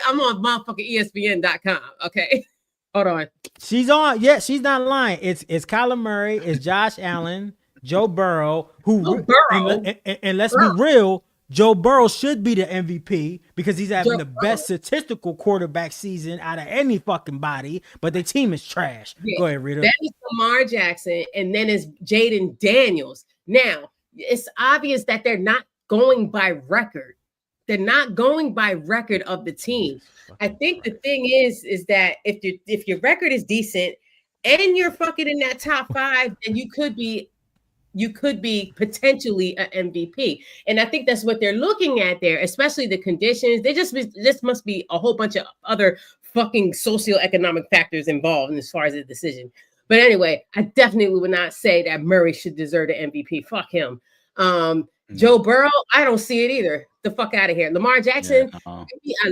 I'm on motherfucking ESPN.com. Okay. Hold on. She's on. Yeah, she's not lying. It's Kyler Murray, it's Josh Allen, Joe Burrow, and let's be real, Joe Burrow should be the MVP because he's having the best statistical quarterback season out of any fucking body, but the team is trash. Yeah. Go ahead, Rita. That is Lamar Jackson, and then it's Jaden Daniels. Now, it's obvious that they're not going by record. They're not going by record of the team. I think the thing is that if your record is decent and you're fucking in that top 5, then you could be potentially an MVP. And I think that's what they're looking at there, especially the conditions. This must be a whole bunch of other fucking socioeconomic factors involved as far as the decision. But anyway, I definitely would not say that Murray should deserve the MVP. Fuck him. Joe Burrow, I don't see it either. The fuck out of here. Lamar Jackson, I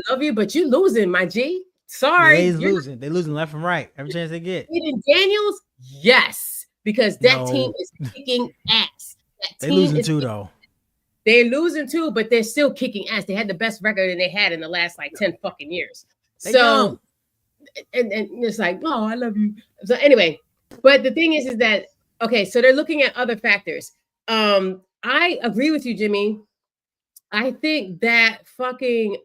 love you, but you losing, my G. Sorry. Yeah, he's losing. They're losing left and right every chance they get. Jaden Daniels, yes, because that team is kicking ass. They're losing too, though. They're losing too, but they're still kicking ass. They had the best record they had in the last like 10 fucking years. So, and it's like, oh, I love you. So anyway, but the thing is that, okay, so they're looking at other factors. I agree with you, Jimmy. I think that fucking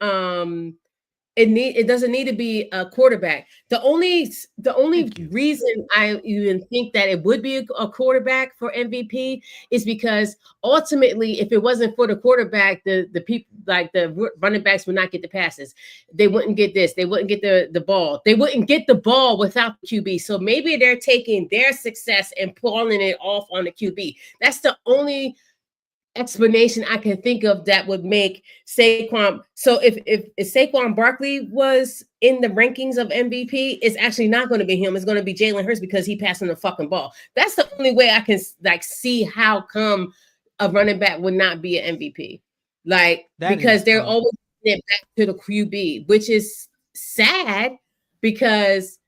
it doesn't need to be a quarterback. The only reason I even think that it would be a quarterback for MVP is because ultimately, if it wasn't for the quarterback, the people like the running backs would not get the passes. They wouldn't get this. They wouldn't get the ball. They wouldn't get the ball without the QB. So maybe they're taking their success and pulling it off on the QB. That's the only explanation I can think of that would make Saquon. So if Saquon Barkley was in the rankings of MVP, it's actually not going to be him. It's going to be Jalen Hurts because he passing the fucking ball. That's the only way I can like see how come a running back would not be an MVP. Like because they're always getting back to the QB, which is sad because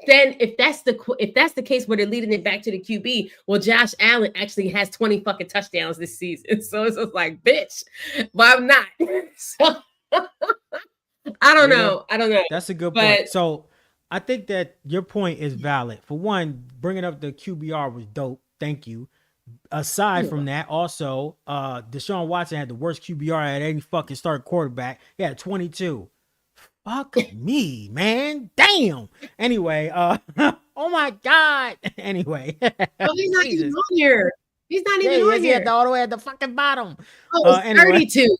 then if that's the case where they're leading it back to the QB, well, Josh Allen actually has 20 fucking touchdowns this season. So it's just like, bitch, but I'm not. So I don't know. That's a good point. So I think that your point is valid. For one, bringing up the QBR was dope. Thank you. Aside from that, also, Deshaun Watson had the worst QBR at any fucking start quarterback. He had 22. Fuck me, man. Damn. Anyway, oh my God. Anyway. Oh, he's not even on here. He's not even on here. All the way at the fucking bottom. Oh, it's 32.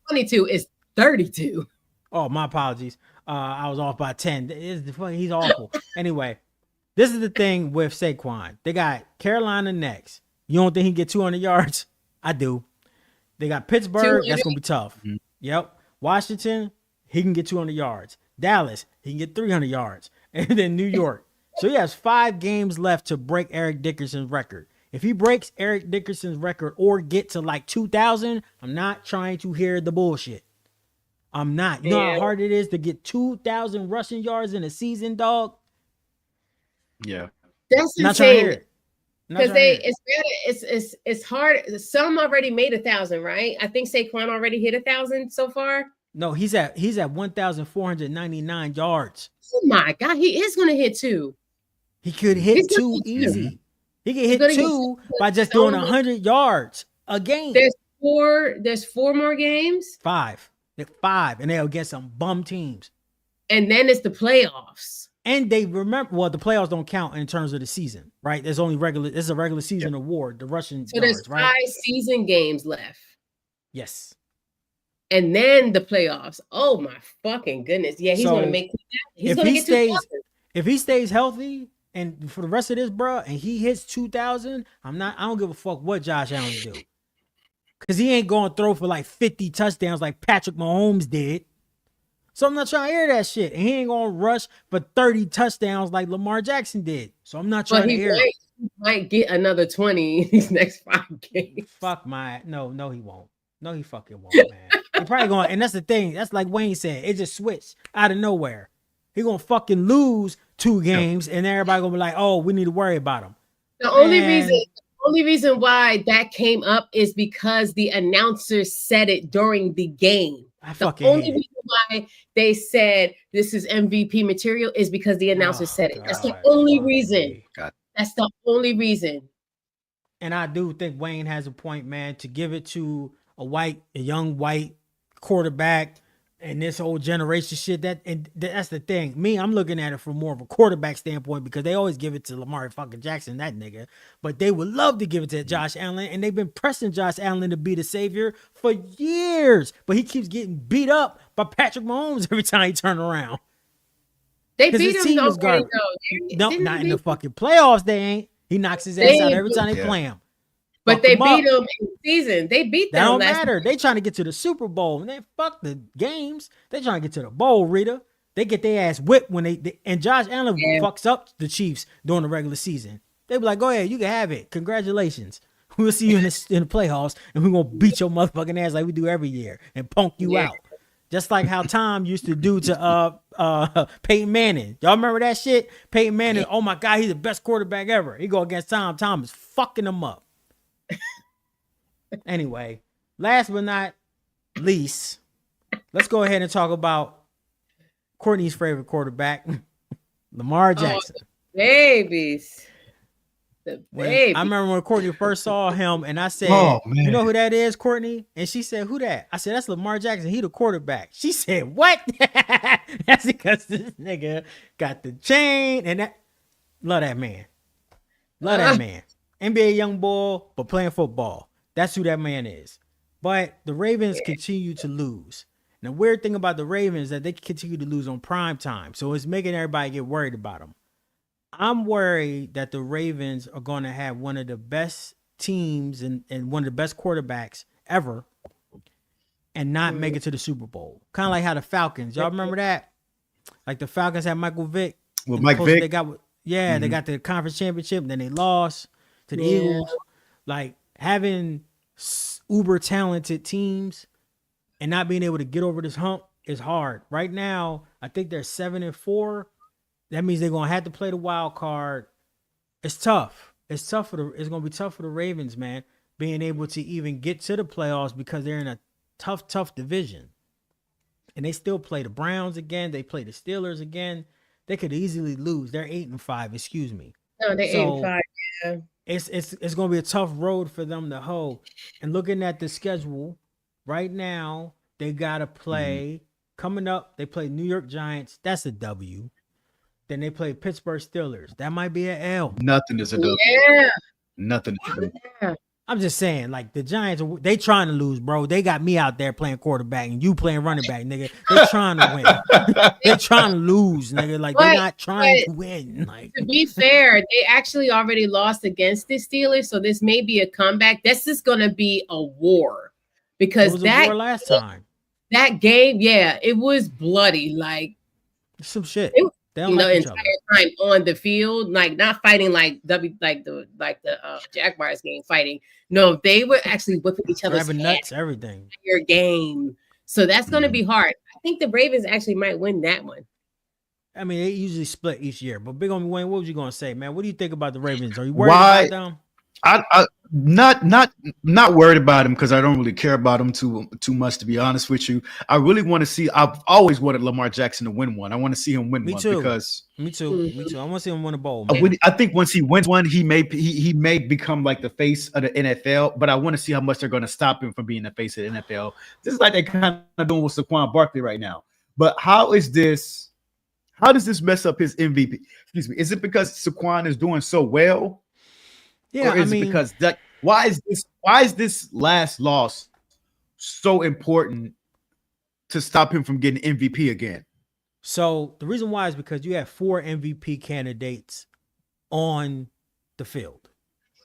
22 is 32. Oh, my apologies. I was off by 10. He's awful. Anyway, this is the thing with Saquon. They got Carolina next. You don't think he can get 200 yards? I do. They got Pittsburgh. That's going to be tough. Mm-hmm. Yep. Washington. He can get 200 yards. Dallas, he can get 300 yards. And then New York. So he has 5 games left to break Eric Dickerson's record. If he breaks Eric Dickerson's record or get to like 2,000, I'm not trying to hear the bullshit. I'm not. You know how hard it is to get 2,000 rushing yards in a season, dog? Yeah. That's insane. Not trying to hear it. Because it's hard. Some already made 1,000, right? I think Saquon already hit 1,000 so far. No, he's at 1,499 yards. Oh my God, he is going to hit 2. He could hit 2 easy. He could hit 2 by just doing 100 yards a game. There's 4 more games. 5. They're 5, and they'll get some bum teams. And then it's the playoffs. And they remember, well, the playoffs don't count in terms of the season, right? There's only it's a regular season award, the rushing yards, there's 5 season games left. Yes. And then the playoffs. Oh my fucking goodness! Yeah, he's going to make. He's going to get 2,000. If he stays healthy and for the rest of this, bro, and he hits 2,000, I don't give a fuck what Josh Allen do, because he ain't going to throw for like 50 touchdowns like Patrick Mahomes did. So I'm not trying to hear that shit. And he ain't gonna rush for 30 touchdowns like Lamar Jackson did. So I'm not trying to hear it. He might get another 20 in these next 5 games. Fuck my no, he won't. No, he fucking won't, man. He probably going, and that's the thing. That's like Wayne said. It just switched out of nowhere. He gonna fucking lose 2 games, and everybody gonna be like, "Oh, we need to worry about him." The only reason why that came up is because the announcer said it during the game. The only reason why they said this is MVP material is because the announcer said it. That's the only reason. That's the only reason. And I do think Wayne has a point, man, to give it to a young white quarterback and this whole generation shit. That's the thing. I'm looking at it from more of a quarterback standpoint because they always give it to Lamar fucking Jackson, that nigga. But they would love to give it to Josh Allen, and they've been pressing Josh Allen to be the savior for years. But he keeps getting beat up by Patrick Mahomes every time he turn around. They beat him though. No, not in the fucking playoffs. They ain't. He knocks his ass out every time they play him. But they beat him in the season. They beat them. That don't matter. They trying to get to the Super Bowl. And they fuck the games. They trying to get to the bowl, Rita. They get their ass whipped when and Josh Allen fucks up the Chiefs during the regular season. They be like, go ahead, you can have it. Congratulations. We'll see you in the playoffs, and we're going to beat your motherfucking ass like we do every year and punk you out. Just like how Tom used to do to Peyton Manning. Y'all remember that shit? Peyton Manning, oh my God, he's the best quarterback ever. He go against Tom. Tom is fucking him up. Anyway, last but not least, let's go ahead and talk about Courtney's favorite quarterback, Lamar Jackson. Oh, babies. I remember when Courtney first saw him and I said, you know who that is, Courtney? And she said, who that? I said, that's Lamar Jackson. He the quarterback. She said, what? That's because this nigga got the chain and that. Love that man. Love that man. NBA young boy, but playing football. That's who that man is. But the Ravens continue to lose. And the weird thing about the Ravens is that they continue to lose on prime time. So it's making everybody get worried about them. I'm worried that the Ravens are going to have one of the best teams and one of the best quarterbacks ever and not make it to the Super Bowl. Kind of like how the Falcons. Y'all remember that? Like the Falcons had Michael Vick. Well, Mike Vick. They got the conference championship, then they lost to the Eagles. Like having uber talented teams and not being able to get over this hump is hard. Right now, I think they're 7-4. That means they're gonna have to play the wild card. It's tough. It's gonna be tough for the Ravens, man, being able to even get to the playoffs because they're in a tough division. And they still play the Browns again. They play the Steelers again. They could easily lose. They're 8-5. Excuse me. No, they're 8-5. Yeah. It's gonna be a tough road for them to hold. And looking at the schedule right now, they gotta play coming up. They play New York Giants. That's a W. Then they play Pittsburgh Steelers. That might be an L. Nothing is a W. Yeah. Nothing is a W. Yeah. I'm just saying, like the Giants, they trying to lose, bro. They got me out there playing quarterback and you playing running back, nigga. They trying to win. They trying to lose, nigga. Like they're not trying to win. Like to be fair, they actually already lost against the Steelers, so this may be a comeback. This is gonna be a war because it was a war last time. That game, it was bloody. Like some shit. The entire time on the field, like not fighting like the Jaguars game fighting. No, they were actually whipping each other's nuts, everything. Your game, so that's going to be hard. I think the Ravens actually might win that one. I mean, they usually split each year. But Big Homie Wayne, what was you going to say, man? What do you think about the Ravens? Are you worried about them? I not worried about him because I don't really care about him too much, to be honest with you. I really want to see. I've always wanted Lamar Jackson to win one. I want to see him win one because me too. I want to see him win a bowl. I think once he wins one, he may become like the face of the NFL. But I want to see how much they're going to stop him from being the face of the NFL. This is like they're kind of doing with Saquon Barkley right now. But how does this mess up his MVP? Excuse me. Is it because Saquon is doing so well? Yeah, or is it because that? Why is this last loss so important to stop him from getting MVP again? So the reason why is because you have 4 MVP candidates on the field.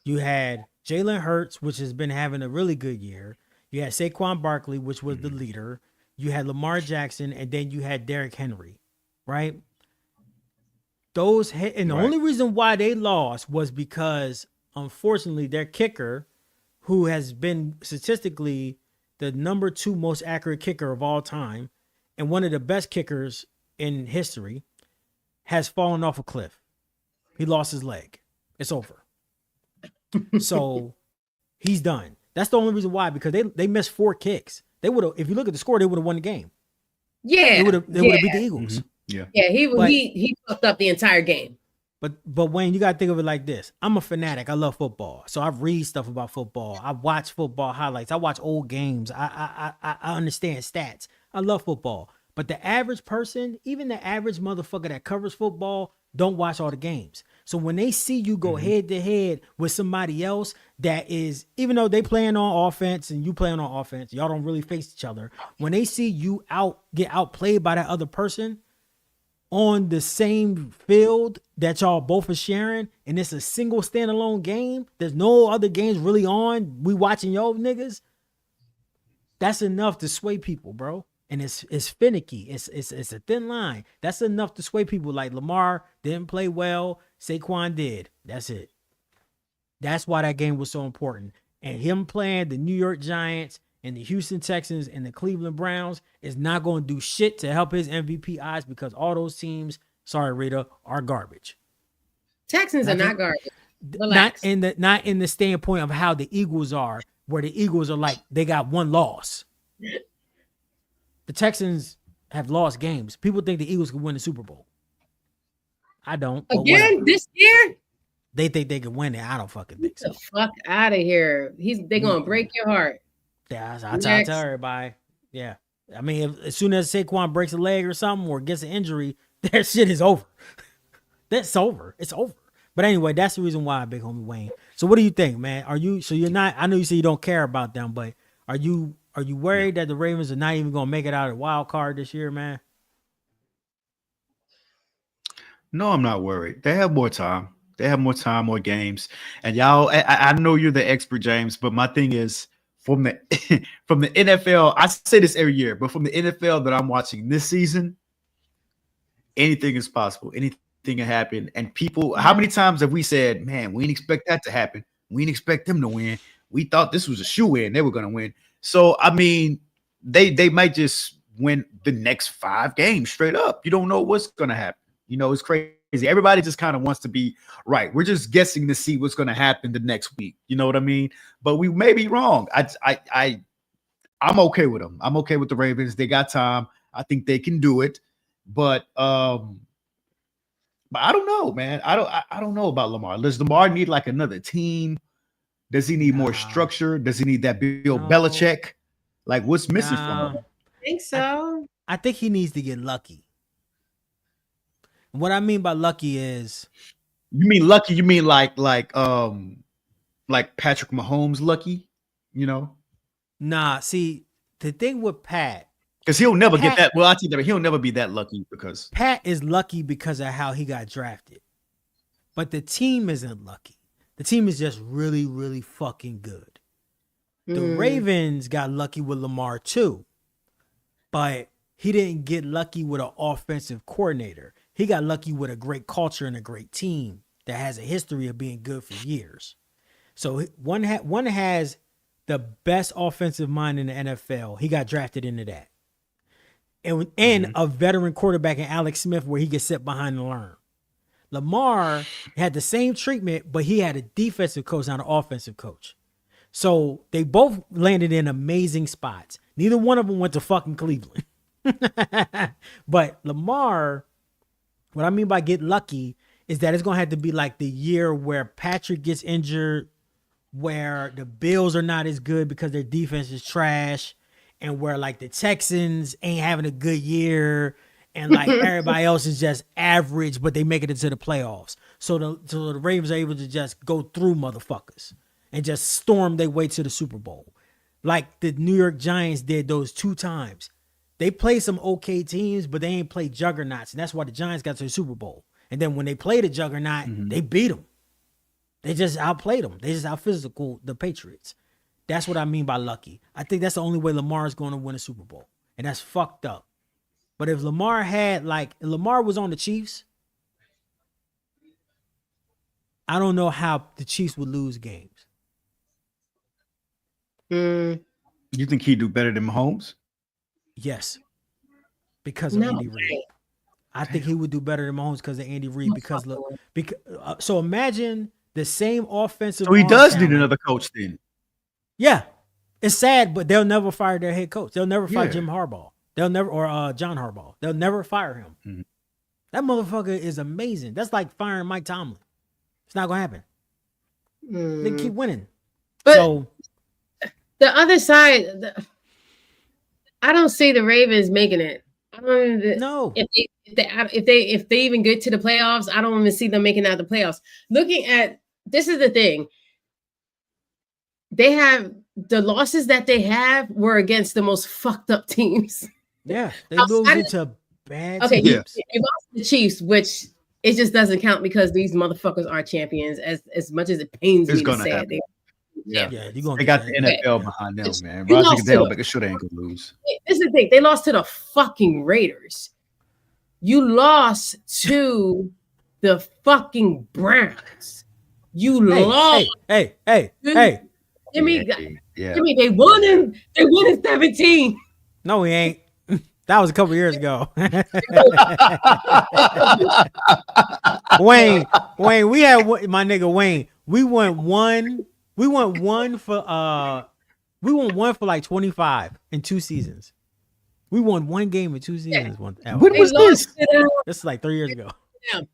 You had Jalen Hurts, which has been having a really good year. You had Saquon Barkley, which was the leader. you had Lamar Jackson, and then you had Derrick Henry, right? And the only reason why they lost was because, unfortunately, their kicker, who has been statistically the number 2 most accurate kicker of all time and one of the best kickers in history, has fallen off a cliff. He lost his leg. It's over. So he's done. That's the only reason why, because they missed 4 kicks. They would have, if you look at the score, they would have won the game. Yeah. They would have beat the Eagles. Yeah. Yeah, he fucked up the entire game. But Wayne, you gotta think of it like this. I'm a fanatic. I love football. So I read stuff about football. I watch football highlights. I watch old games. I understand stats. I love football. But the average person, even the average motherfucker that covers football, don't watch all the games. So when they see you go head to head with somebody else that is, even though they playing on offense and you playing on offense, y'all don't really face each other. When they see you get outplayed by that other person on the same field that y'all both are sharing, and it's a single standalone game, there's no other games really on, we watching y'all niggas, that's enough to sway people, bro. And it's finicky. It's a thin line. That's enough to sway people. Like Lamar didn't play well. Saquon did. That's it. That's why that game was so important. And him playing the New York Giants and the Houston Texans and the Cleveland Browns is not going to do shit to help his MVP odds, because all those teams, sorry Rita, are garbage. Texans are not garbage. Relax. Not in the standpoint of how the Eagles are, where the Eagles are like they got 1 loss. The Texans have lost games. People think the Eagles could win the Super Bowl. I don't. Again, this year? They think they can win it. I don't fucking think so. Get the fuck out of here. They're going to break your heart. Yeah, I tell everybody. Yeah. I mean, as soon as Saquon breaks a leg or something or gets an injury, that shit is over. That's over. It's over. But anyway, that's the reason why, big homie Wayne. So what do you think, man? You're not, I know you say you don't care about them, but are you worried that the Ravens are not even going to make it out of the wild card this year, man? No, I'm not worried. They have more time. They have more time, more games. And y'all, I know you're the expert, James, but my thing is from the NFL, I say this every year, but from the NFL that I'm watching this season, anything is possible. Anything can happen. And people, how many times have we said, man, we didn't expect that to happen. We didn't expect them to win. We thought this was a shoe-in. They were going to win. So, I mean, they might just win the next 5 games straight up. You don't know what's going to happen. You know, it's crazy. Everybody just kind of wants to be right. We're just guessing to see what's going to happen the next week. You know what I mean? But we may be wrong. I'm okay with them. I'm okay with the Ravens. They got time. I think they can do it. But I don't know, man. I don't know about Lamar. Does Lamar need like another team? Does he need more structure? Does he need that Bill Belichick? Like, what's missing from him? I think so. I think he needs to get lucky. What I mean by lucky is, you mean lucky? You mean like Patrick Mahomes lucky? You know? Nah. See, the thing with Pat, because he'll never get that. Well, I think that he'll never be that lucky, because Pat is lucky because of how he got drafted, but the team isn't lucky. The team is just really, really fucking good. The Ravens got lucky with Lamar too, but he didn't get lucky with an offensive coordinator. He got lucky with a great culture and a great team that has a history of being good for years. So one has the best offensive mind in the NFL. He got drafted into that. And a veteran quarterback in Alex Smith where he gets sit behind and learn. Lamar had the same treatment, but he had a defensive coach, not an offensive coach. So they both landed in amazing spots. Neither one of them went to fucking Cleveland. But Lamar, what I mean by get lucky is that it's going to have to be like the year where Patrick gets injured, where the Bills are not as good because their defense is trash, and where like the Texans ain't having a good year, and like everybody else is just average, but they make it into the playoffs. So the Ravens are able to just go through motherfuckers and just storm their way to the Super Bowl. Like the New York Giants did those 2 times. They played some okay teams, but they ain't played juggernauts. And that's why the Giants got to the Super Bowl. And then when they played a juggernaut, they beat them. They just outplayed them. They just out-physical the Patriots. That's what I mean by lucky. I think that's the only way Lamar is going to win a Super Bowl. and that's fucked up. But if Lamar was on the Chiefs, I don't know how the Chiefs would lose games. You think he'd do better than Mahomes? Yes, because of Andy Reid. I think he would do better than Mahomes because of Andy Reid. So imagine the same offensive. So he does need another coach then. Yeah, it's sad, but they'll never fire their head coach. They'll never fire Jim Harbaugh. They'll never John Harbaugh. They'll never fire him. Mm-hmm. That motherfucker is amazing. That's like firing Mike Tomlin. It's not gonna happen. They keep winning. But so the other side, I don't see the Ravens making it. I don't even, no. If they even get to the playoffs, I don't even see them making out the playoffs. Looking at this is the thing. They have the losses that they have were against the most fucked up teams. Yeah, they lose into bad teams. You lost the Chiefs, which it just doesn't count because these motherfuckers are champions. As much as it pains me to say it. They got the NFL behind them, man. Roger Goodell, but it should ain't gonna lose. This is the thing. They lost to the fucking Raiders. You lost to the fucking Browns. You lost. Hey. Jimmy, they won in 17. No, we ain't. That was a couple years ago. Wayne, we had my nigga Wayne. We won one for like 25 in 2 seasons. We won one game in 2 seasons. When was this? This is like 3 years ago.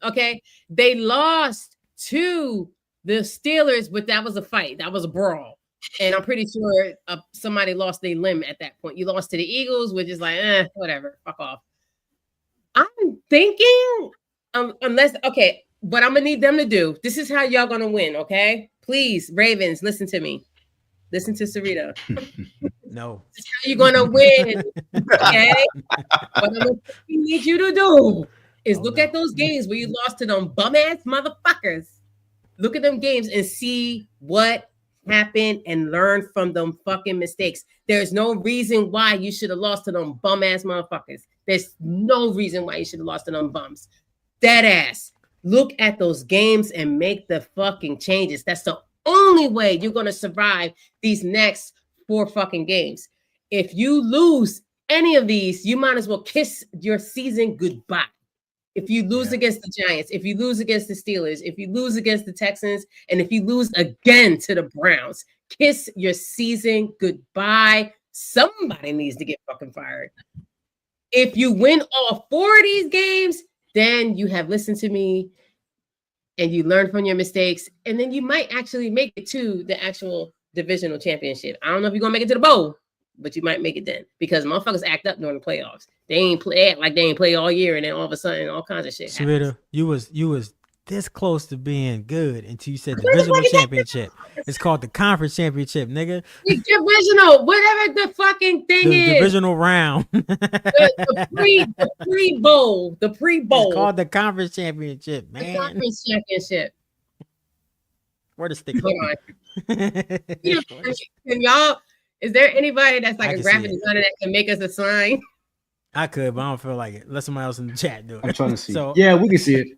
Okay. They lost to the Steelers, but that was a fight. That was a brawl. And I'm pretty sure somebody lost their limb at that point. You lost to the Eagles, which is like, whatever, fuck off. I'm thinking, what I'm gonna need them to do. This is how y'all gonna win, okay? Please, Ravens, listen to me. Listen to Sarita. No. This is how you're gonna win, okay? What I'm need you to do is look at those games where you lost to them bum ass motherfuckers. Look at them games and see what happened and learn from them fucking mistakes. There's no reason why you should have lost to them bum ass motherfuckers. There's no reason why you should have lost to them bums. Dead ass. Look at those games and make the fucking changes. That's the only way you're going to survive these next 4 fucking games. If you lose any of these, you might as well kiss your season goodbye. If you lose against the Giants, if you lose against the Steelers, if you lose against the Texans, and if you lose again to the Browns, kiss your season goodbye. Somebody needs to get fucking fired. If you win all 4 of these games, then you have listened to me and you learn from your mistakes, and then you might actually make it to the actual divisional championship. I don't know if you're going to make it to the bowl, but you might make it then because motherfuckers act up during the playoffs. They ain't play like they ain't play all year, and then all of a sudden all kinds of shit. Sarita, you was this close to being good until you said divisional championship. It's called the conference championship, nigga. The divisional, whatever the fucking thing is. Divisional round. the pre-bowl. The pre-bowl. It's called the conference championship, man. The conference championship. Where the stick? Can y'all? Is there anybody that's like a graphic designer that can make us a sign? I could, but I don't feel like it. Let somebody else in the chat do it. I'm trying to see. Yeah, we can see it.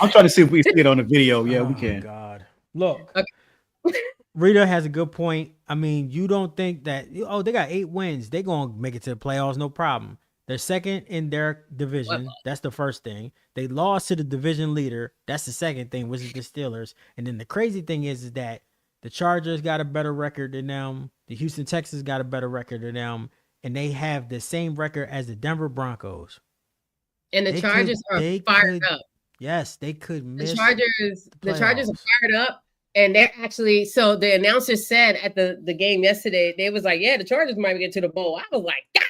I'm trying to see if we see it on the video. Yeah, we can. God, look. Okay. Rita has a good point. I mean, you don't think that? Oh, they got 8 wins. They're gonna make it to the playoffs, no problem. They're second in their division. That's the first thing. They lost to the division leader. That's the second thing, which is the Steelers. And then the crazy thing is that the Chargers got a better record than them. The Houston Texans got a better record than them. And they have the same record as the Denver Broncos. And the Chargers are fired up. Yes, they could miss the Chargers are fired up. And they're actually, so the announcer said at the game yesterday, they was like, yeah, the Chargers might get to the bowl. I was like, God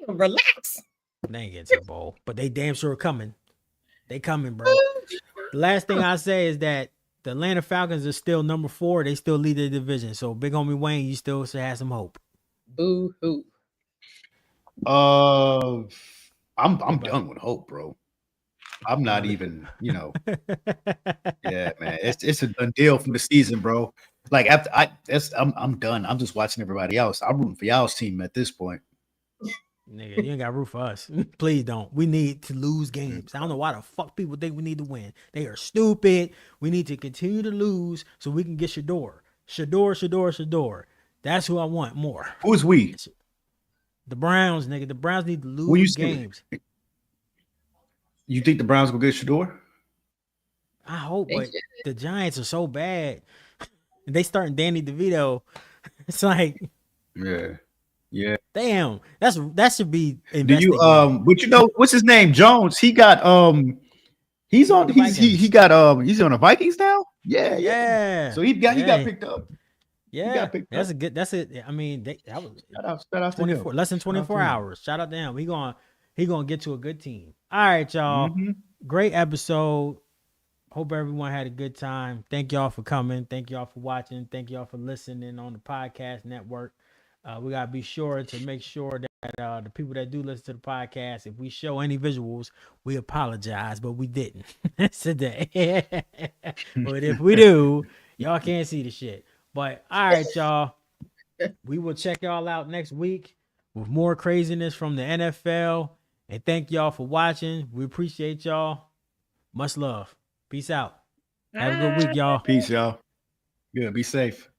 damn, relax. They ain't getting to the bowl, but they damn sure coming. They coming, bro. The last thing I say is that the Atlanta Falcons are still number 4. They still lead the division. So big homie Wayne, you still should have some hope. Boo hoo. I'm done with hope, bro. I'm not even, yeah, man. It's a done deal for the season, bro. Like I'm done. I'm just watching everybody else. I'm rooting for y'all's team at this point. Nigga, you ain't got root for us. Please don't. We need to lose games. I don't know why the fuck people think we need to win. They are stupid. We need to continue to lose so we can get Shador. Shador. That's who I want more. Who's we? The Browns, nigga. The Browns need to Who you lose saying? games. You think the Browns will get Shador? I hope, They but should. the Giants are so bad. They starting Danny DeVito. It's like, Yeah. damn, that should be Do investigated. you but you know what's his name? Jones. He got he's on The he got he's on the Vikings now? Yeah. Yeah. So he got picked up. Yeah, got picked that's up. a good. That's it. I mean, that was Shout out to 24, him. less than 24 hours. Shout out to him. He gonna get to a good team. All right, y'all. Mhm. Great episode. Hope everyone had a good time. Thank y'all for coming. Thank y'all for watching. Thank y'all for listening on the podcast network. We gotta be sure to make sure that the people that do listen to the podcast, if we show any visuals, we apologize, but we didn't today. But if we do, y'all can't see the shit. But all right, y'all. We will check y'all out next week with more craziness from the NFL. And thank y'all for watching. We appreciate y'all. Much love. Peace out. Have a good week, y'all. Peace, y'all. Good. Be safe.